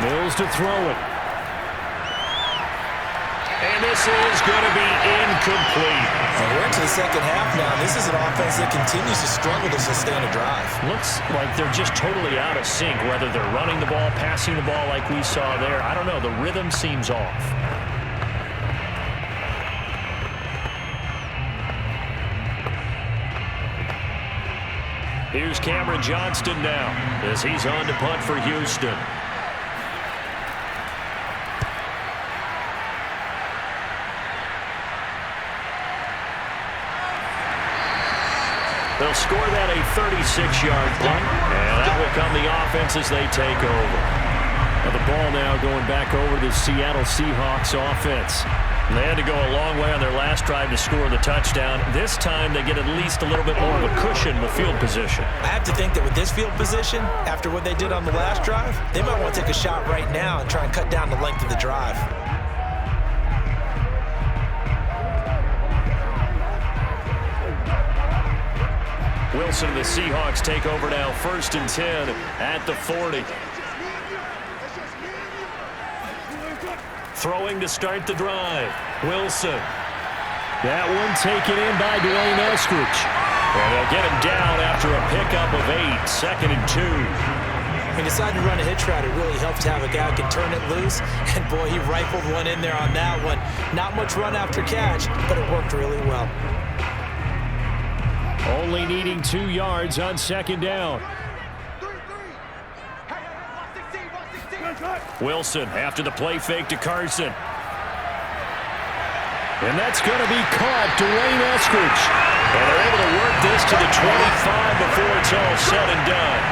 Mills to throw it. And this is going to be incomplete. And we're into the second half now. This is an offense that continues to struggle to sustain a drive. Looks like they're just totally out of sync, whether they're running the ball, passing the ball like we saw there. I don't know. The rhythm seems off. Here's Cameron Johnston now as he's on to punt for Houston. They'll score that a 36-yard punt, and that will come the offense as they take over. Now the ball now going back over to the Seattle Seahawks offense. And they had to go a long way on their last drive to score the touchdown. This time they get at least a little bit more of a cushion with field position. I have to think that with this field position, after what they did on the last drive, they might want to take a shot right now and try and cut down the length of the drive. Wilson and the Seahawks take over now, 1st and 10 at the 40. Throwing to start the drive. Wilson. That one taken in by Dwayne Eskridge. And they'll get him down after a pickup of 8, 2nd and 2. He decided to run a hitch route. It really helps to have a guy who can turn it loose. And, boy, he rifled one in there on that one. Not much run after catch, but it worked really well. Only needing 2 yards on 2nd down. Wilson after the play fake to Carson. And that's going to be caught. Dwayne Eskridge. And they're able to work this to the 25 before it's all said and done.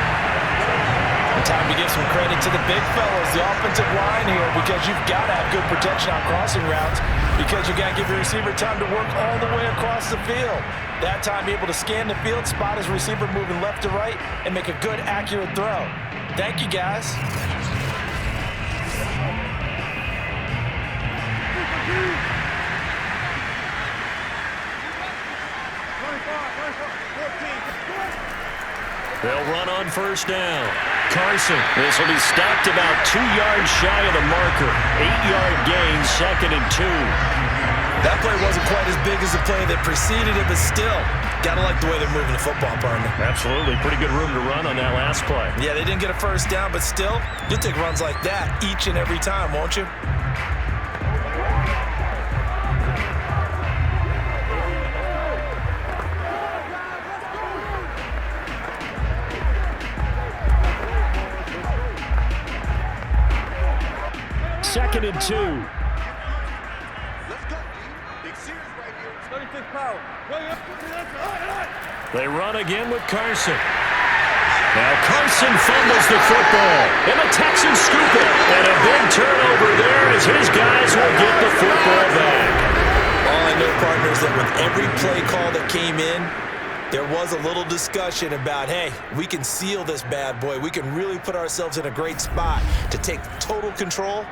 Time to give some credit to the big fellas, the offensive line here, because you've got to have good protection on crossing routes because you got to give your receiver time to work all the way across the field. That time, be able to scan the field, spot his receiver moving left to right, and make a good, accurate throw. Thank you, guys. They'll run on first down. Carson. This will be stopped about 2 yards shy of the marker. 8-yard gain, 2nd and 2. That play wasn't quite as big as the play that preceded it, but still, gotta like the way they're moving the football, partner. Absolutely. Pretty good room to run on that last play. Yeah, they didn't get a first down, but still, you'll take runs like that each and every time, won't you? Second and 2. They run again with Carson. Now Carson fumbles the football, and the Texans scoop it. And a big turnover there as his guys will get the football back. All I know, partner, is that with every play call that came in, there was a little discussion about, hey, we can seal this bad boy. We can really put ourselves in a great spot to take total control.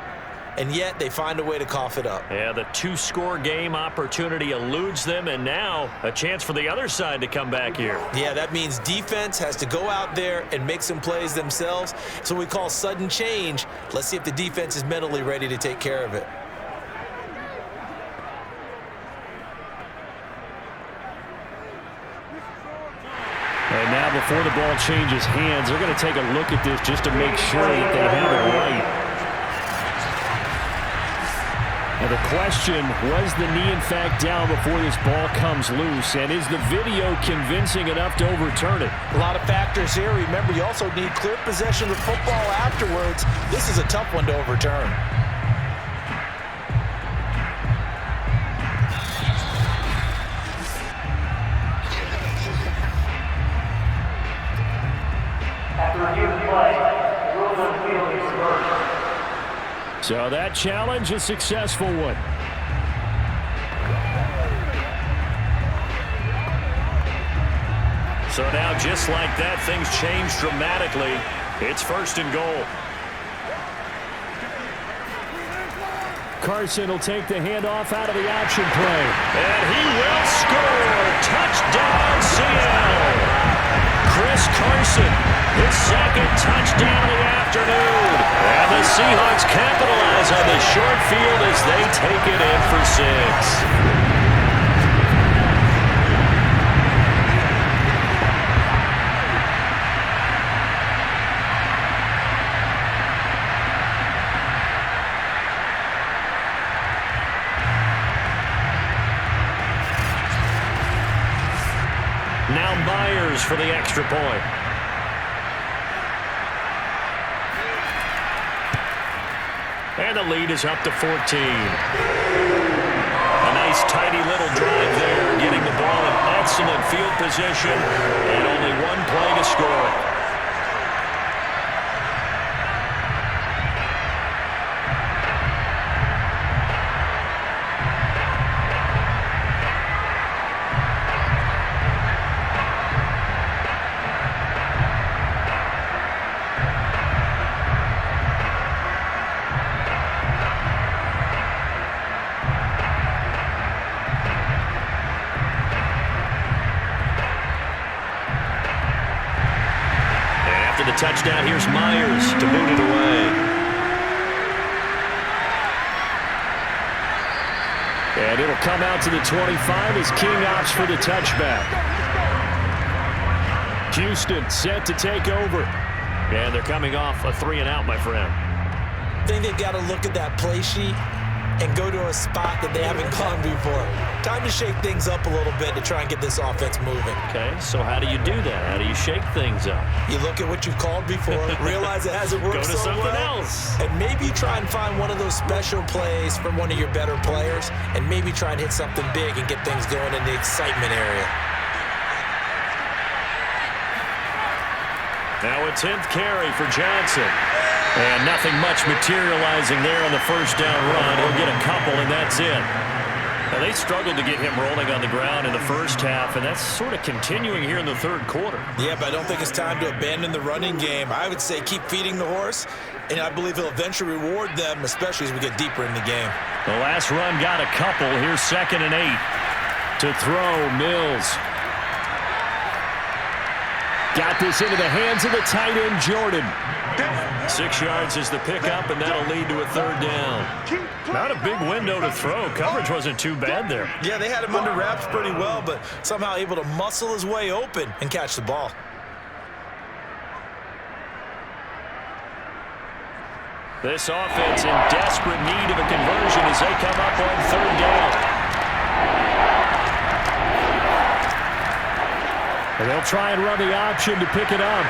And yet they find a way to cough it up. Yeah, the 2-score game opportunity eludes them, and now a chance for the other side to come back here. Yeah, that means defense has to go out there and make some plays themselves. So we call sudden change. Let's see if the defense is mentally ready to take care of it. And now before the ball changes hands, they're going to take a look at this just to make sure that they have it right. Now the question, was the knee in fact down before this ball comes loose? And is the video convincing enough to overturn it? A lot of factors here. Remember, you also need clear possession of the football afterwards. This is a tough one to overturn. So that challenge, a successful one. So now, just like that, things change dramatically. It's 1st and goal. Carson will take the handoff out of the option play. And he will score. Touchdown, Seattle. Chris Carson, his 2nd touchdown of the afternoon. And the Seahawks capitalize on the short field as they take it in for 6. Now Myers for the extra point. And the lead is up to 14. A nice, tidy little drive there, getting the ball in excellent field position, and only one play to score. The touchdown, here's Myers to boot it away. And it'll come out to the 25 as King opts for the touchback. Houston set to take over. And they're coming off a 3-and-out, my friend. I think they've got to look at that play sheet and go to a spot that they haven't gone before. Time to shake things up a little bit to try and get this offense moving. Okay, so how do you do that? How do you shake things up? You look at what you've called before, realize it hasn't worked Go to so something well, else. and maybe try and find one of those special plays from one of your better players, and maybe try and hit something big and get things going in the excitement area. Now a 10th carry for Johnson. And nothing much materializing there on the first down run. He'll get a couple, and that's it. Now, they struggled to get him rolling on the ground in the first half, and that's sort of continuing here in the third quarter. Yeah, but I don't think it's time to abandon the running game. I would say keep feeding the horse, and I believe he'll eventually reward them, especially as we get deeper in the game. The last run got a couple. Here's 2nd and 8. To throw, Mills. Got this into the hands of the tight end, Jordan. 6 yards is the pickup, and that'll lead to a 3rd down. Not a big window to throw. Coverage wasn't too bad there. Yeah, they had him under wraps pretty well, but somehow able to muscle his way open and catch the ball. This offense in desperate need of a conversion as they come up on 3rd down. And they'll try and run the option to pick it up.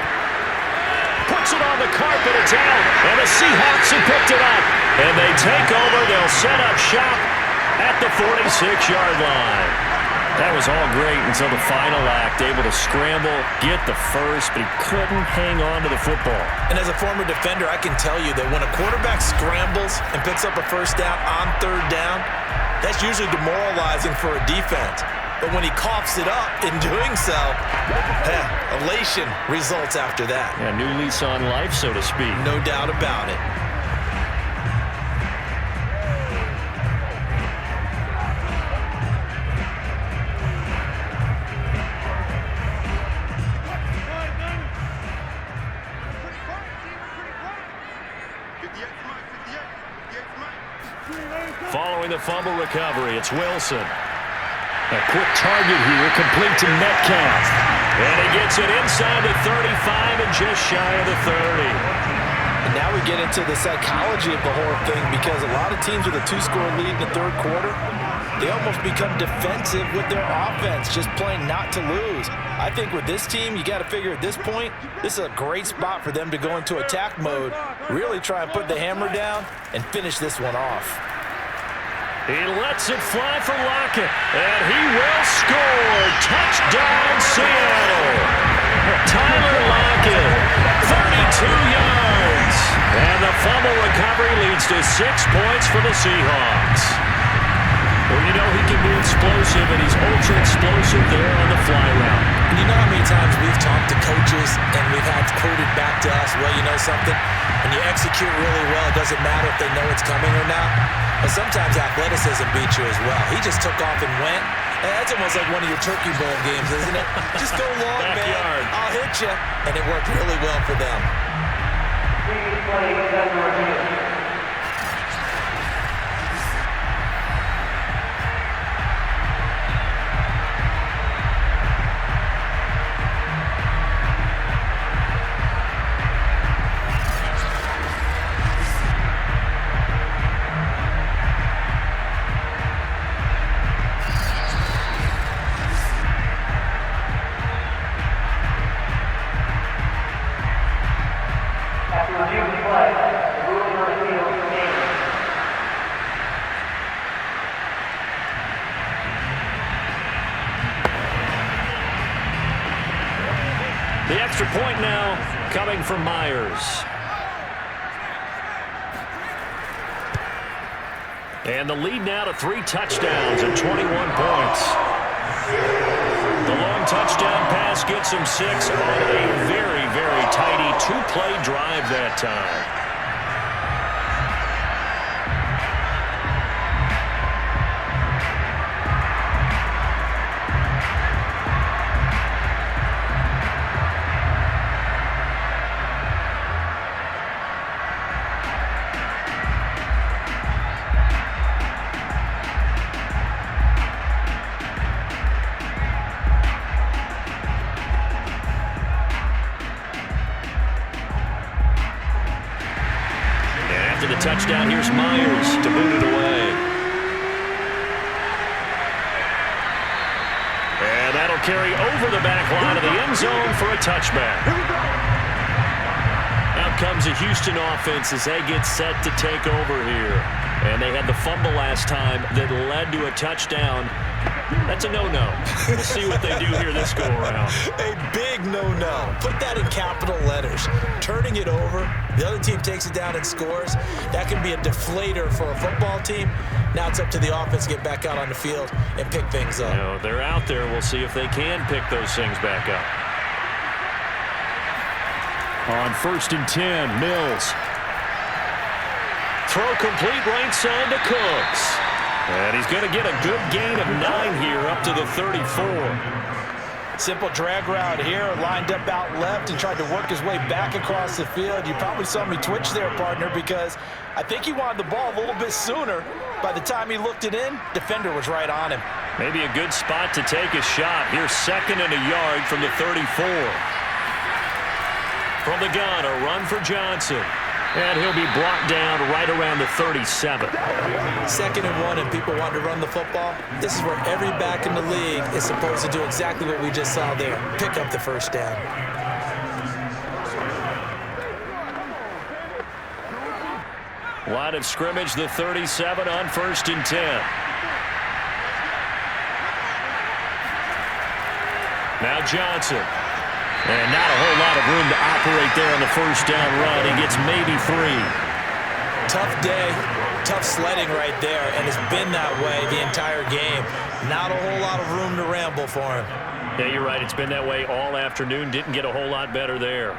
Puts it on the carpet, it's out, and the Seahawks have picked it up. And they take over, they'll set up shop at the 46-yard line. That was all great until the final act, able to scramble, get the first, but he couldn't hang on to the football. And as a former defender, I can tell you that when a quarterback scrambles and picks up a first down on 3rd down, that's usually demoralizing for a defense. But when he coughs it up in doing so, elation results after that. Yeah, new lease on life, so to speak. No doubt about it. Following the fumble recovery, it's Wilson. A quick target here, complete to Metcalf. And he gets it inside the 35 and just shy of the 30. And now we get into the psychology of the whole thing, because a lot of teams with a 2-score lead in the 3rd quarter, they almost become defensive with their offense, just playing not to lose. I think with this team, you got to figure at this point, this is a great spot for them to go into attack mode, really try and put the hammer down and finish this one off. He lets it fly for Lockett, and he will score. Touchdown, Seattle. Tyler Lockett, 32 yards. And the fumble recovery leads to 6 points for the Seahawks. Well, you know he can be explosive, and he's ultra-explosive there on the fly route. And you know how many times we've talked to coaches and we've had quoted back to us, well, you know something? When you execute really well, it doesn't matter if they know it's coming or not. But sometimes athleticism beats you as well. He just took off and went. And that's almost like one of your Turkey Bowl games, isn't it? Just go long, man. I'll hit you. And it worked really well for them. The extra point now coming from Myers. And the lead now to 3 touchdowns and 21 points. The long touchdown pass gets him 6 on a very, very tidy 2-play drive that time. Touchdown, here's Myers to boot it away. And that'll carry over the back line of the end zone for a touchback. Out comes a Houston offense as they get set to take over here. And they had the fumble last time that led to a touchdown. That's a no-no. We'll see what they do here this go-around. A big no-no. Put that in capital letters. Turning it over, the other team takes it down and scores. That can be a deflator for a football team. Now it's up to the offense to get back out on the field and pick things up. You know, they're out there. We'll see if they can pick those things back up. On 1st and 10, Mills. Throw complete right side to Cooks. And he's going to get a good gain of 9 here up to the 34. Simple drag route here, lined up out left and tried to work his way back across the field. You probably saw me twitch there, partner, because I think he wanted the ball a little bit sooner. By the time he looked it in, defender was right on him. Maybe a good spot to take a shot. Here's 2nd and a yard from the 34. From the gun, a run for Johnson. And he'll be brought down right around the 37. 2nd and 1 and people want to run the football. This is where every back in the league is supposed to do exactly what we just saw there. Pick up the first down. Line of scrimmage, the 37 on 1st and 10. Now Johnson. And not a whole lot of room to operate there on the first down run. He gets maybe 3. Tough day, tough sledding right there, and it's been that way the entire game. Not a whole lot of room to ramble for him. Yeah, you're right. It's been that way all afternoon. Didn't get a whole lot better there.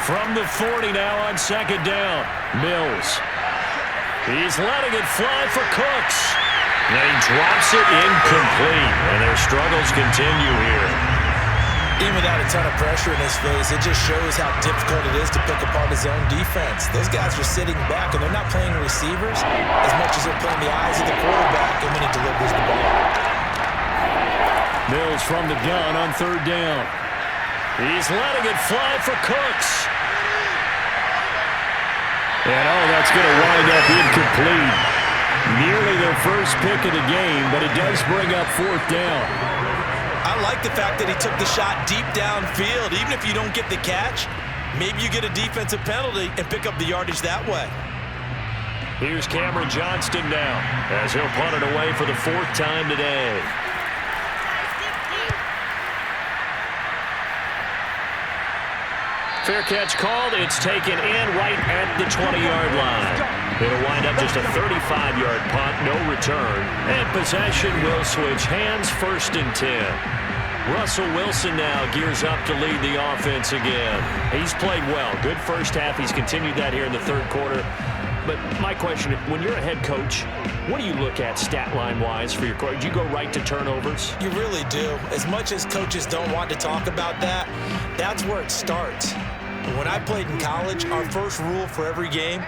From the 40 now on 2nd down, Mills. He's letting it fly for Cooks. And he drops it incomplete. And their struggles continue here. Even without a ton of pressure in his face, it just shows how difficult it is to pick apart his own defense. Those guys are sitting back, and they're not playing receivers as much as they're playing the eyes of the quarterback and when he delivers the ball. Mills from the gun on 3rd down. He's letting it fly for Cooks. And, that's going to wind up incomplete. Nearly their first pick of the game, but it does bring up 4th down. I like the fact that he took the shot deep downfield. Even if you don't get the catch, maybe you get a defensive penalty and pick up the yardage that way. Here's Cameron Johnston now as he'll punt it away for the 4th time today. Fair catch called. It's taken in right at the 20-yard line. It'll wind up just a 35-yard punt, no return. And possession will switch hands, 1st and 10. Russell Wilson now gears up to lead the offense again. He's played well. Good first half. He's continued that here in the 3rd quarter. But my question, when you're a head coach, what do you look at stat line-wise for your coach? Do you go right to turnovers? You really do. As much as coaches don't want to talk about that, that's where it starts. When I played in college, our first rule for every game,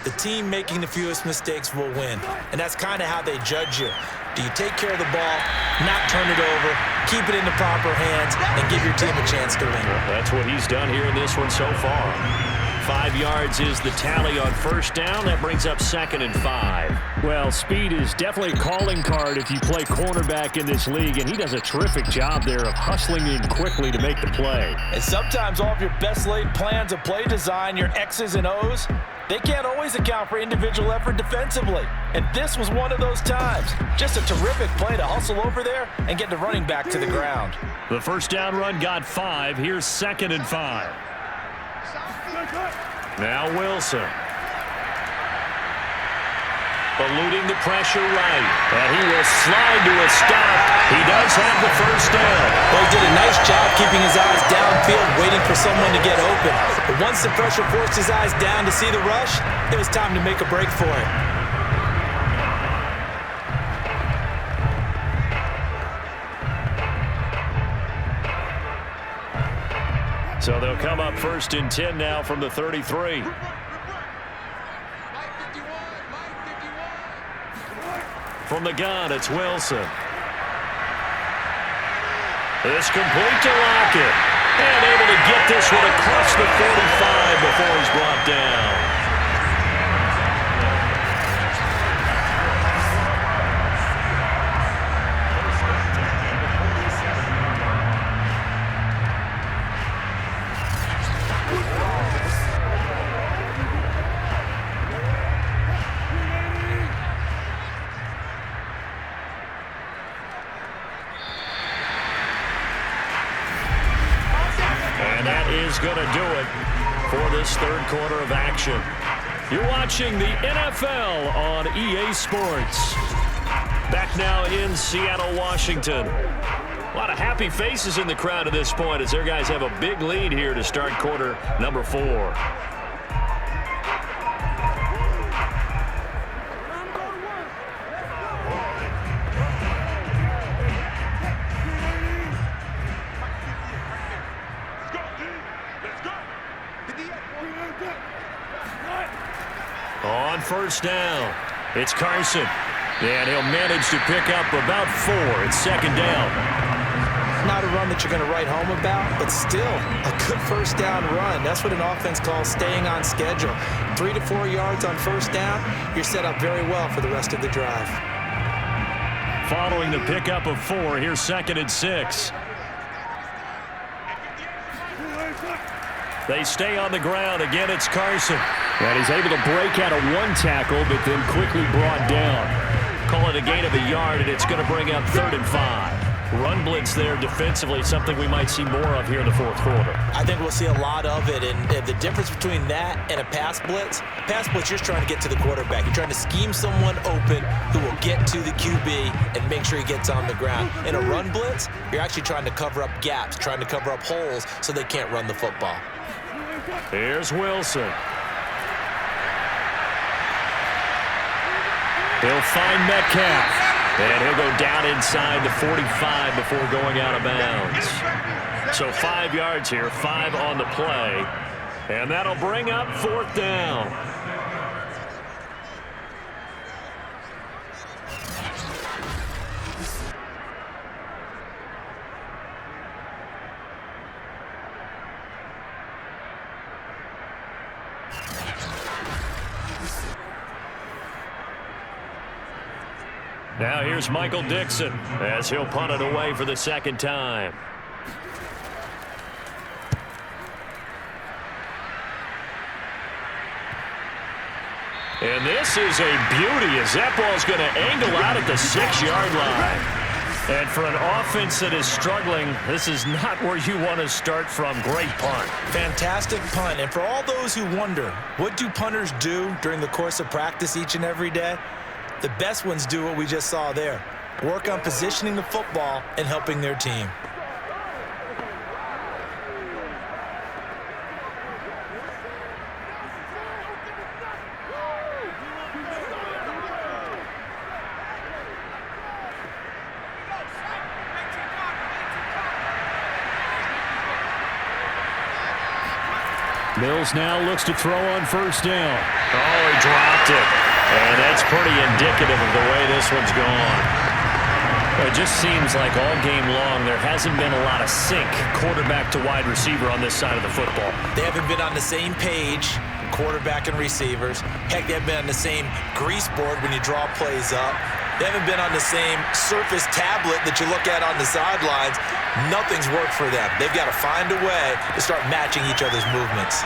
the team making the fewest mistakes will win. And that's kind of how they judge you. Do you take care of the ball, not turn it over, keep it in the proper hands, and give your team a chance to win? That's what he's done here in this one so far. 5 yards is the tally on 1st down. That brings up 2nd and 5. Well, speed is definitely a calling card if you play cornerback in this league, and he does a terrific job there of hustling in quickly to make the play. And sometimes all of your best laid plans of play design, your X's and O's, they can't always account for individual effort defensively. And this was one of those times. Just a terrific play to hustle over there and get the running back to the ground. The first down run got 5. Here's 2nd and 5. Now Wilson. Eluding the pressure right. And he will slide to a stop. He does have the first down. Well, he did a nice job keeping his eyes downfield, waiting for someone to get open. But once the pressure forced his eyes down to see the rush, it was time to make a break for him. So they'll come up 1st and 10 now from the 33. From the gun, it's Wilson. It's complete to Lockett. And able to get this one across the 45 before he's brought down. And that is going to do it for this third quarter of action. You're watching the NFL on EA Sports. Back now in Seattle, Washington. A lot of happy faces in the crowd at this point as their guys have a big lead here to start quarter number 4. On first down, it's Carson. And he'll manage to pick up about 4. It's second down. Not a run that you're going to write home about, but still a good first down run. That's what an offense calls staying on schedule. 3 to 4 yards on first down, you're set up very well for the rest of the drive. Following the pickup of 4, here's second and 6. They stay on the ground. Again, it's Carson. And he's able to break out of 1 tackle, but then quickly brought down. Call it a gain of a yard, and it's going to bring up 3rd and 5. Run blitz there defensively, something we might see more of here in the fourth quarter. I think we'll see a lot of it, and the difference between that and a pass blitz, you're just trying to get to the quarterback. You're trying to scheme someone open who will get to the QB and make sure he gets on the ground. In a run blitz, you're actually trying to cover up gaps, trying to cover up holes so they can't run the football. Here's Wilson. He'll find Metcalf, and he'll go down inside the 45 before going out of bounds. So 5 yards here, 5 on the play, and that'll bring up 4th down. Now here's Michael Dixon as he'll punt it away for the second time. And this is a beauty as that ball's going to angle out at the 6-yard line. And for an offense that is struggling, this is not where you want to start from. Great punt. Fantastic punt. And for all those who wonder, what do punters do during the course of practice each and every day? The best ones do what we just saw there. Work on positioning the football and helping their team. Mills now looks to throw on first down. Oh, he dropped it. And that's pretty indicative of the way this one's gone. It just seems like all game long there hasn't been a lot of sync quarterback to wide receiver on this side of the football. They haven't been on the same page, quarterback and receivers. Heck, they haven't been on the same grease board when you draw plays up. They haven't been on the same surface tablet that you look at on the sidelines. Nothing's worked for them. They've got to find a way to start matching each other's movements.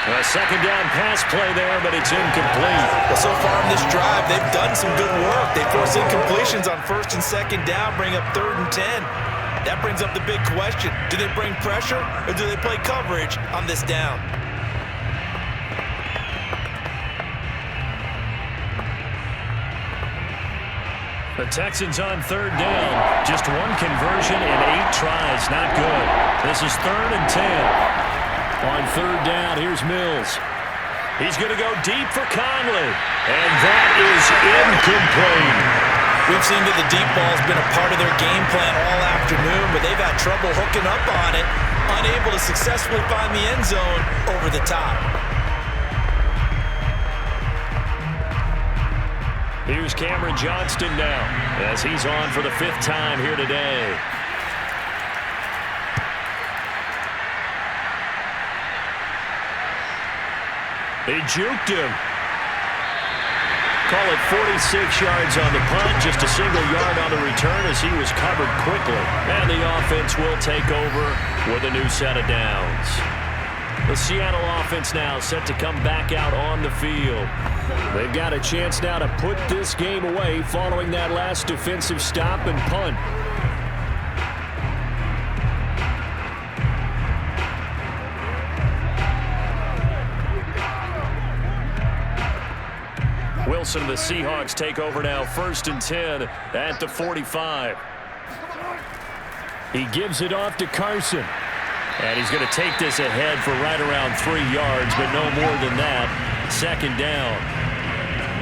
A second down pass play there, but it's incomplete. Well, so far in this drive, they've done some good work. They force incompletions on first and second down, bring up 3rd and 10. That brings up the big question. Do they bring pressure or do they play coverage on this down? The Texans on 3rd down. Just 1 conversion in 8 tries. Not good. This is 3rd and 10. On 3rd down, here's Mills. He's going to go deep for Conley. And that is incomplete. We've seen that the deep ball's been a part of their game plan all afternoon, but they've had trouble hooking up on it, unable to successfully find the end zone over the top. Here's Cameron Johnston now as he's on for the 5th time here today. They juked him. Call it 46 yards on the punt, just a single yard on the return as he was covered quickly. And the offense will take over with a new set of downs. The Seattle offense now set to come back out on the field. They've got a chance now to put this game away following that last defensive stop and punt. Wilson and the Seahawks take over now, 1st and 10 at the 45. He gives it off to Carson. And he's going to take this ahead for right around 3 yards, but no more than that. 2nd down.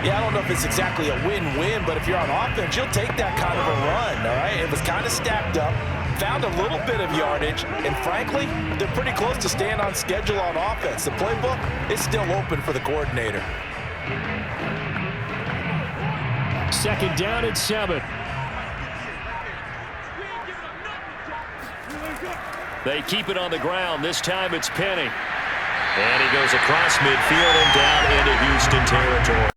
Yeah, I don't know if it's exactly a win-win, but if you're on offense, you'll take that kind of a run, all right? It was kind of stacked up, found a little bit of yardage, and frankly, they're pretty close to staying on schedule on offense. The playbook is still open for the coordinator. 2nd down and 7. They keep it on the ground. This time it's Penny. And he goes across midfield and down into Houston territory.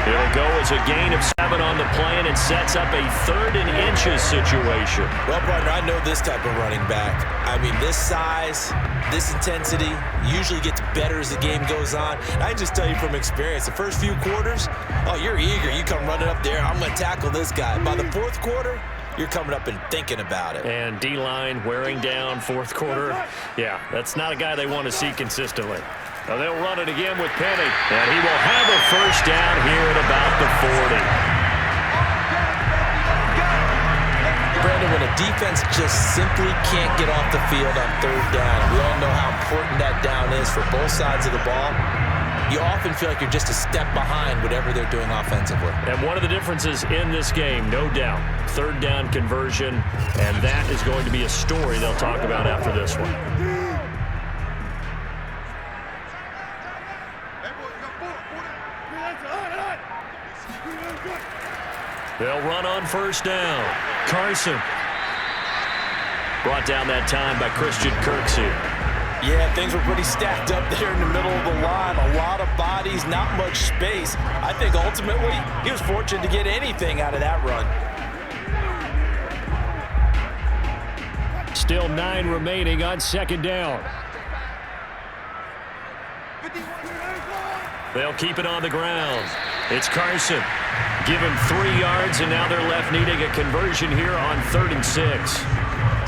It'll go as a gain of 7 on the play, and it sets up a 3rd and inches situation. Well, partner, I know this type of running back. I mean, this size, this intensity usually gets better as the game goes on. I just tell you from experience, the first few quarters, oh, you're eager. You come running up there, I'm going to tackle this guy. By the 4th quarter, you're coming up and thinking about it. And D-line wearing down 4th quarter. Yeah, that's not a guy they want to see consistently. Now they'll run it again with Penny. And he will have a 1st down here at about the 40. Brandon, when a defense just simply can't get off the field on 3rd down, we all know how important that down is for both sides of the ball, you often feel like you're just a step behind whatever they're doing offensively. And one of the differences in this game, no doubt, 3rd down conversion, and that is going to be a story they'll talk about after this one. They'll run on 1st down. Carson. Brought down that time by Christian Kirksey. Yeah, things were pretty stacked up there in the middle of the line. A lot of bodies, not much space. I think ultimately he was fortunate to get anything out of that run. Still 9 remaining on 2nd down. They'll keep it on the ground. It's Carson. Give him 3 yards, and now they're left needing a conversion here on 3rd and 6.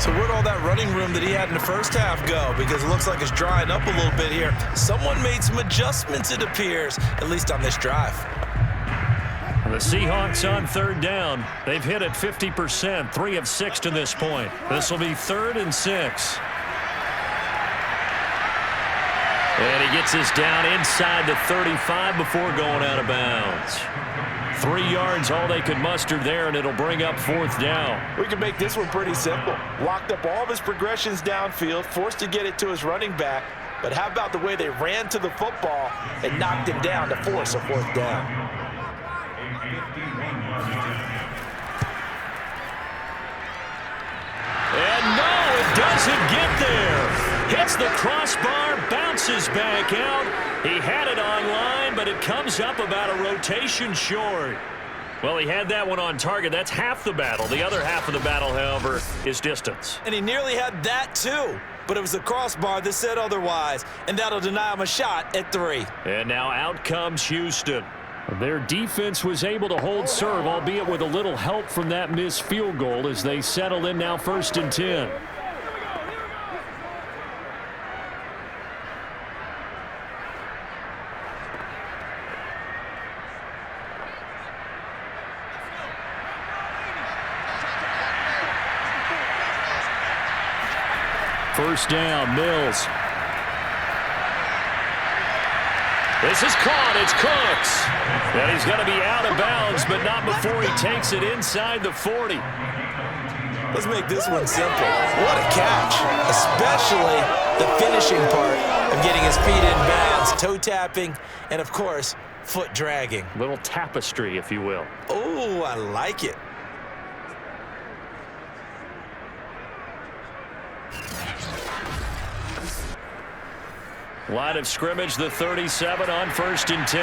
So where'd all that running room that he had in the first half go? Because it looks like it's drying up a little bit here. Someone made some adjustments, it appears, at least on this drive. The Seahawks on 3rd down. They've hit it 50%, 3 of 6 to this point. This will be 3rd and 6. And he gets this down inside the 35 before going out of bounds. 3 yards, all they could muster there, and it'll bring up 4th down. We can make this one pretty simple. Locked up all of his progressions downfield, forced to get it to his running back. But how about the way they ran to the football and knocked him down to force a 4th down? And no, it doesn't get there. Hits the crossbar, bounces back out. He had it online, but it comes up about a rotation short. Well, he had that one on target. That's half the battle. The other half of the battle, however, is distance. And he nearly had that too. But it was the crossbar that said otherwise, and that'll deny him a shot at 3. And now out comes Houston. Their defense was able to hold serve, albeit with a little help from that missed field goal as they settle in now 1st and 10. First down, Mills. This is caught. It's Cooks. And he's going to be out of bounds, but not before he takes it inside the 40. Let's make this one simple. What a catch, especially the finishing part of getting his feet in bounds, toe tapping, and of course, foot dragging. Little tapestry, if you will. Oh, I like it. Line of scrimmage, the 37 on 1st and 10.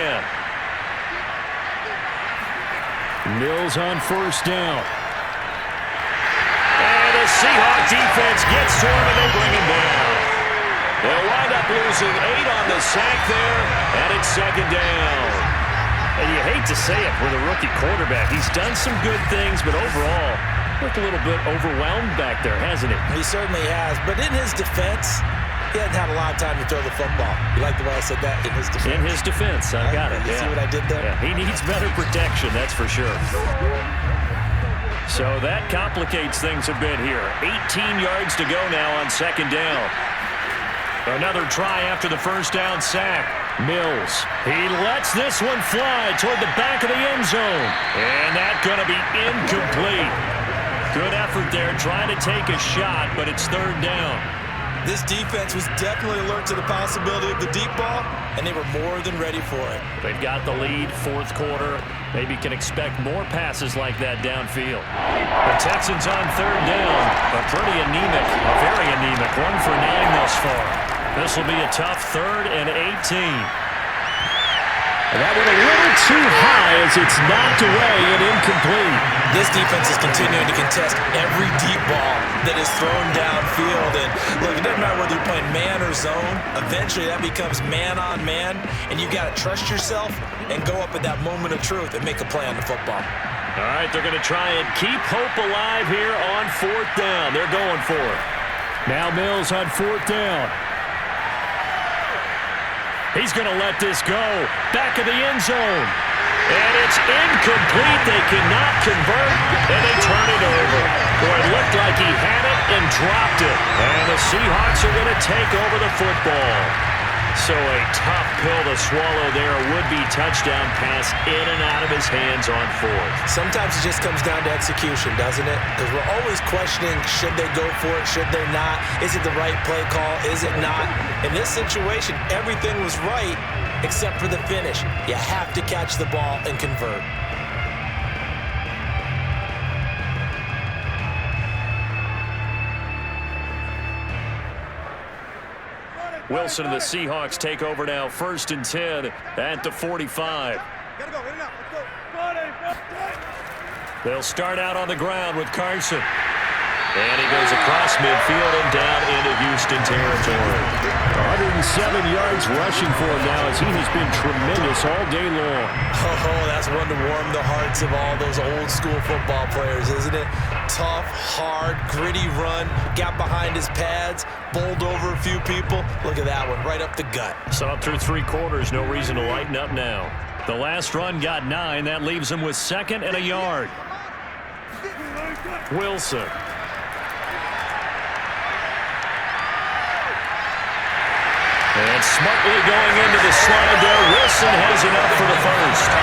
Mills on 1st down. And the Seahawk defense gets to him, and they bring him down. They'll wind up losing 8 on the sack there, and it's 2nd down. And you hate to say it with a rookie quarterback. He's done some good things, but overall, looked a little bit overwhelmed back there, hasn't he? He certainly has, but in his defense, he hasn't had a lot of time to throw the football. You like the way I said that? In his defense. In his defense, I got it. You see what I did there? Yeah, he needs better protection, that's for sure. So that complicates things a bit here. 18 yards to go now on second down. Another try after the first down sack. Mills, he lets this one fly toward the back of the end zone. And that's going to be incomplete. Good effort there trying to take a shot, but it's third down. This defense was definitely alert to the possibility of the deep ball, and they were more than ready for it. They've got the lead, fourth quarter. Maybe can expect more passes like that downfield. The Texans on third down, but pretty anemic, very anemic. 1 for 9 thus far. This will be a tough 3rd and 18. And that went a little too high as it's knocked away and incomplete. This defense is continuing to contest every deep ball that is thrown downfield. And look, it doesn't matter whether you're playing man or zone. Eventually that becomes man on man, and you got to trust yourself and go up at that moment of truth and make a play on the football. All right, they're going to try and keep hope alive here on 4th down. They're going for it. Now Mills on 4th down. He's going to let this go. Back of the end zone. And it's incomplete. They cannot convert, and they turn it over. Boy, it looked like he had it and dropped it. And the Seahawks are going to take over the football. So a tough pill to swallow there. A would-be touchdown pass in and out of his hands on 4th. Sometimes it just comes down to execution, doesn't it? Because we're always questioning, should they go for it, should they not? Is it the right play call, is it not? In this situation, everything was right except for the finish. You have to catch the ball and convert. Wilson and the Seahawks take over now, 1st and 10 at the 45. They'll start out on the ground with Carson. And he goes across midfield and down into Houston territory. 107 yards rushing for him now as he has been tremendous all day long. Oh, that's one to warm the hearts of all those old school football players, isn't it? Tough, hard, gritty run, got behind his pads, bowled over a few people. Look at that one, right up the gut. Saw through 3 quarters, no reason to lighten up now. The last run got 9. That leaves him with 2nd and a yard. Wilson. And smartly going into the slide there. Wilson has enough for the 1st.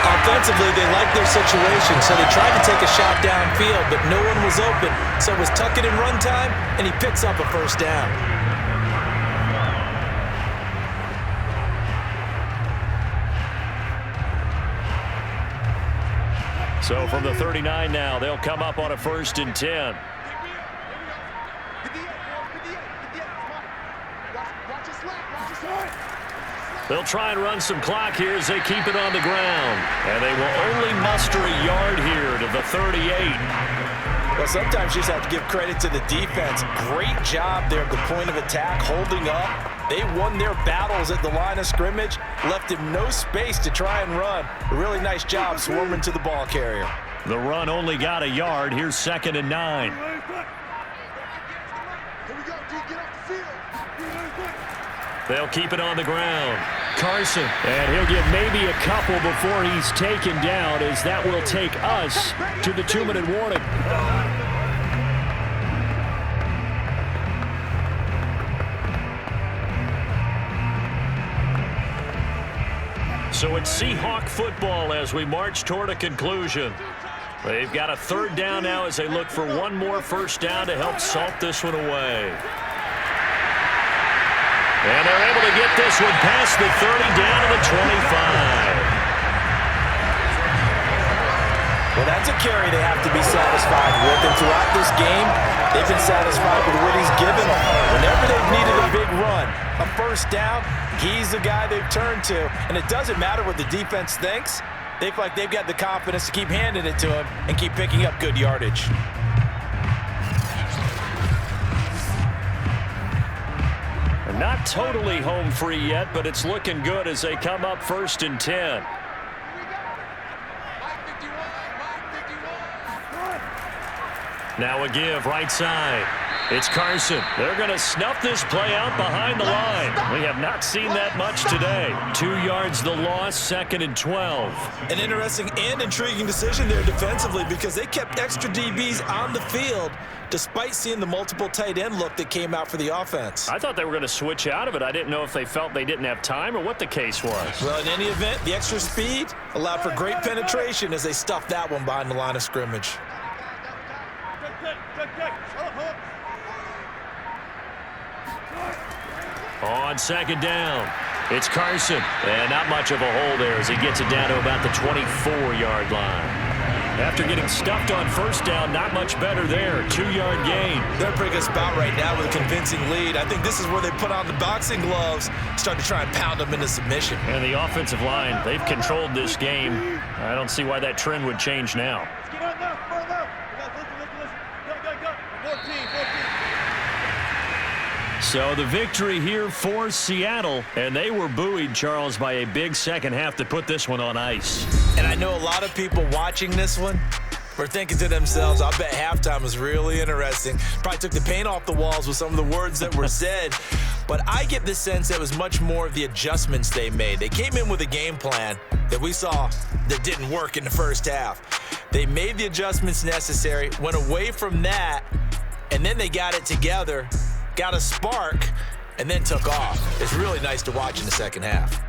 Offensively, they liked their situation, so they tried to take a shot downfield, but no one was open. So it was tuck it in run time, and he picks up a 1st down. So from the 39 now, they'll come up on a 1st and 10. They'll try and run some clock here as they keep it on the ground. And they will only muster a yard here to the 38. Well, sometimes you just have to give credit to the defense. Great job there at the point of attack, holding up. They won their battles at the line of scrimmage, left him no space to try and run. A really nice job swarming to the ball carrier. The run only got a yard. Here's 2nd and 9. They'll keep it on the ground. Carson. And he'll get maybe a couple before he's taken down, as that will take us to the 2-minute warning. So it's Seahawk football as we march toward a conclusion. They've got a 3rd down now as they look for one more 1st down to help salt this one away. And they're able to get this one past the 30 down to the 25. Well, that's a carry they have to be satisfied with. And throughout this game, they've been satisfied with what he's given them. Whenever they've needed a big run, a 1st down, he's the guy they've turned to. And it doesn't matter what the defense thinks. They feel like they've got the confidence to keep handing it to him and keep picking up good yardage. Not totally home free yet, but it's looking good as they come up 1st and 10. Now a give right side. It's Carson. They're going to snuff this play out behind the line. We have not seen that much today. 2 yards the loss, 2nd and 12. An interesting and intriguing decision there defensively because they kept extra DBs on the field despite seeing the multiple tight end look that came out for the offense. I thought they were going to switch out of it. I didn't know if they felt they didn't have time or what the case was. Well, in any event, the extra speed allowed for great penetration as they stuffed that one behind the line of scrimmage. On 2nd down, it's Carson. And not much of a hole there as he gets it down to about the 24-yard line. After getting stuffed on 1st down, not much better there. 2-yard gain. They're bringing us about right now with a convincing lead. I think this is where they put on the boxing gloves, start to try and pound them into submission. And the offensive line, they've controlled this game. I don't see why that trend would change now. So the victory here for Seattle, and they were buoyed, Charles, by a big second half to put this one on ice. And I know a lot of people watching this one were thinking to themselves, I bet halftime was really interesting. Probably took the paint off the walls with some of the words that were said. But I get the sense that it was much more of the adjustments they made. They came in with a game plan that we saw that didn't work in the first half. They made the adjustments necessary, went away from that, and then they got it together, got a spark, and then took off. It's really nice to watch in the second half.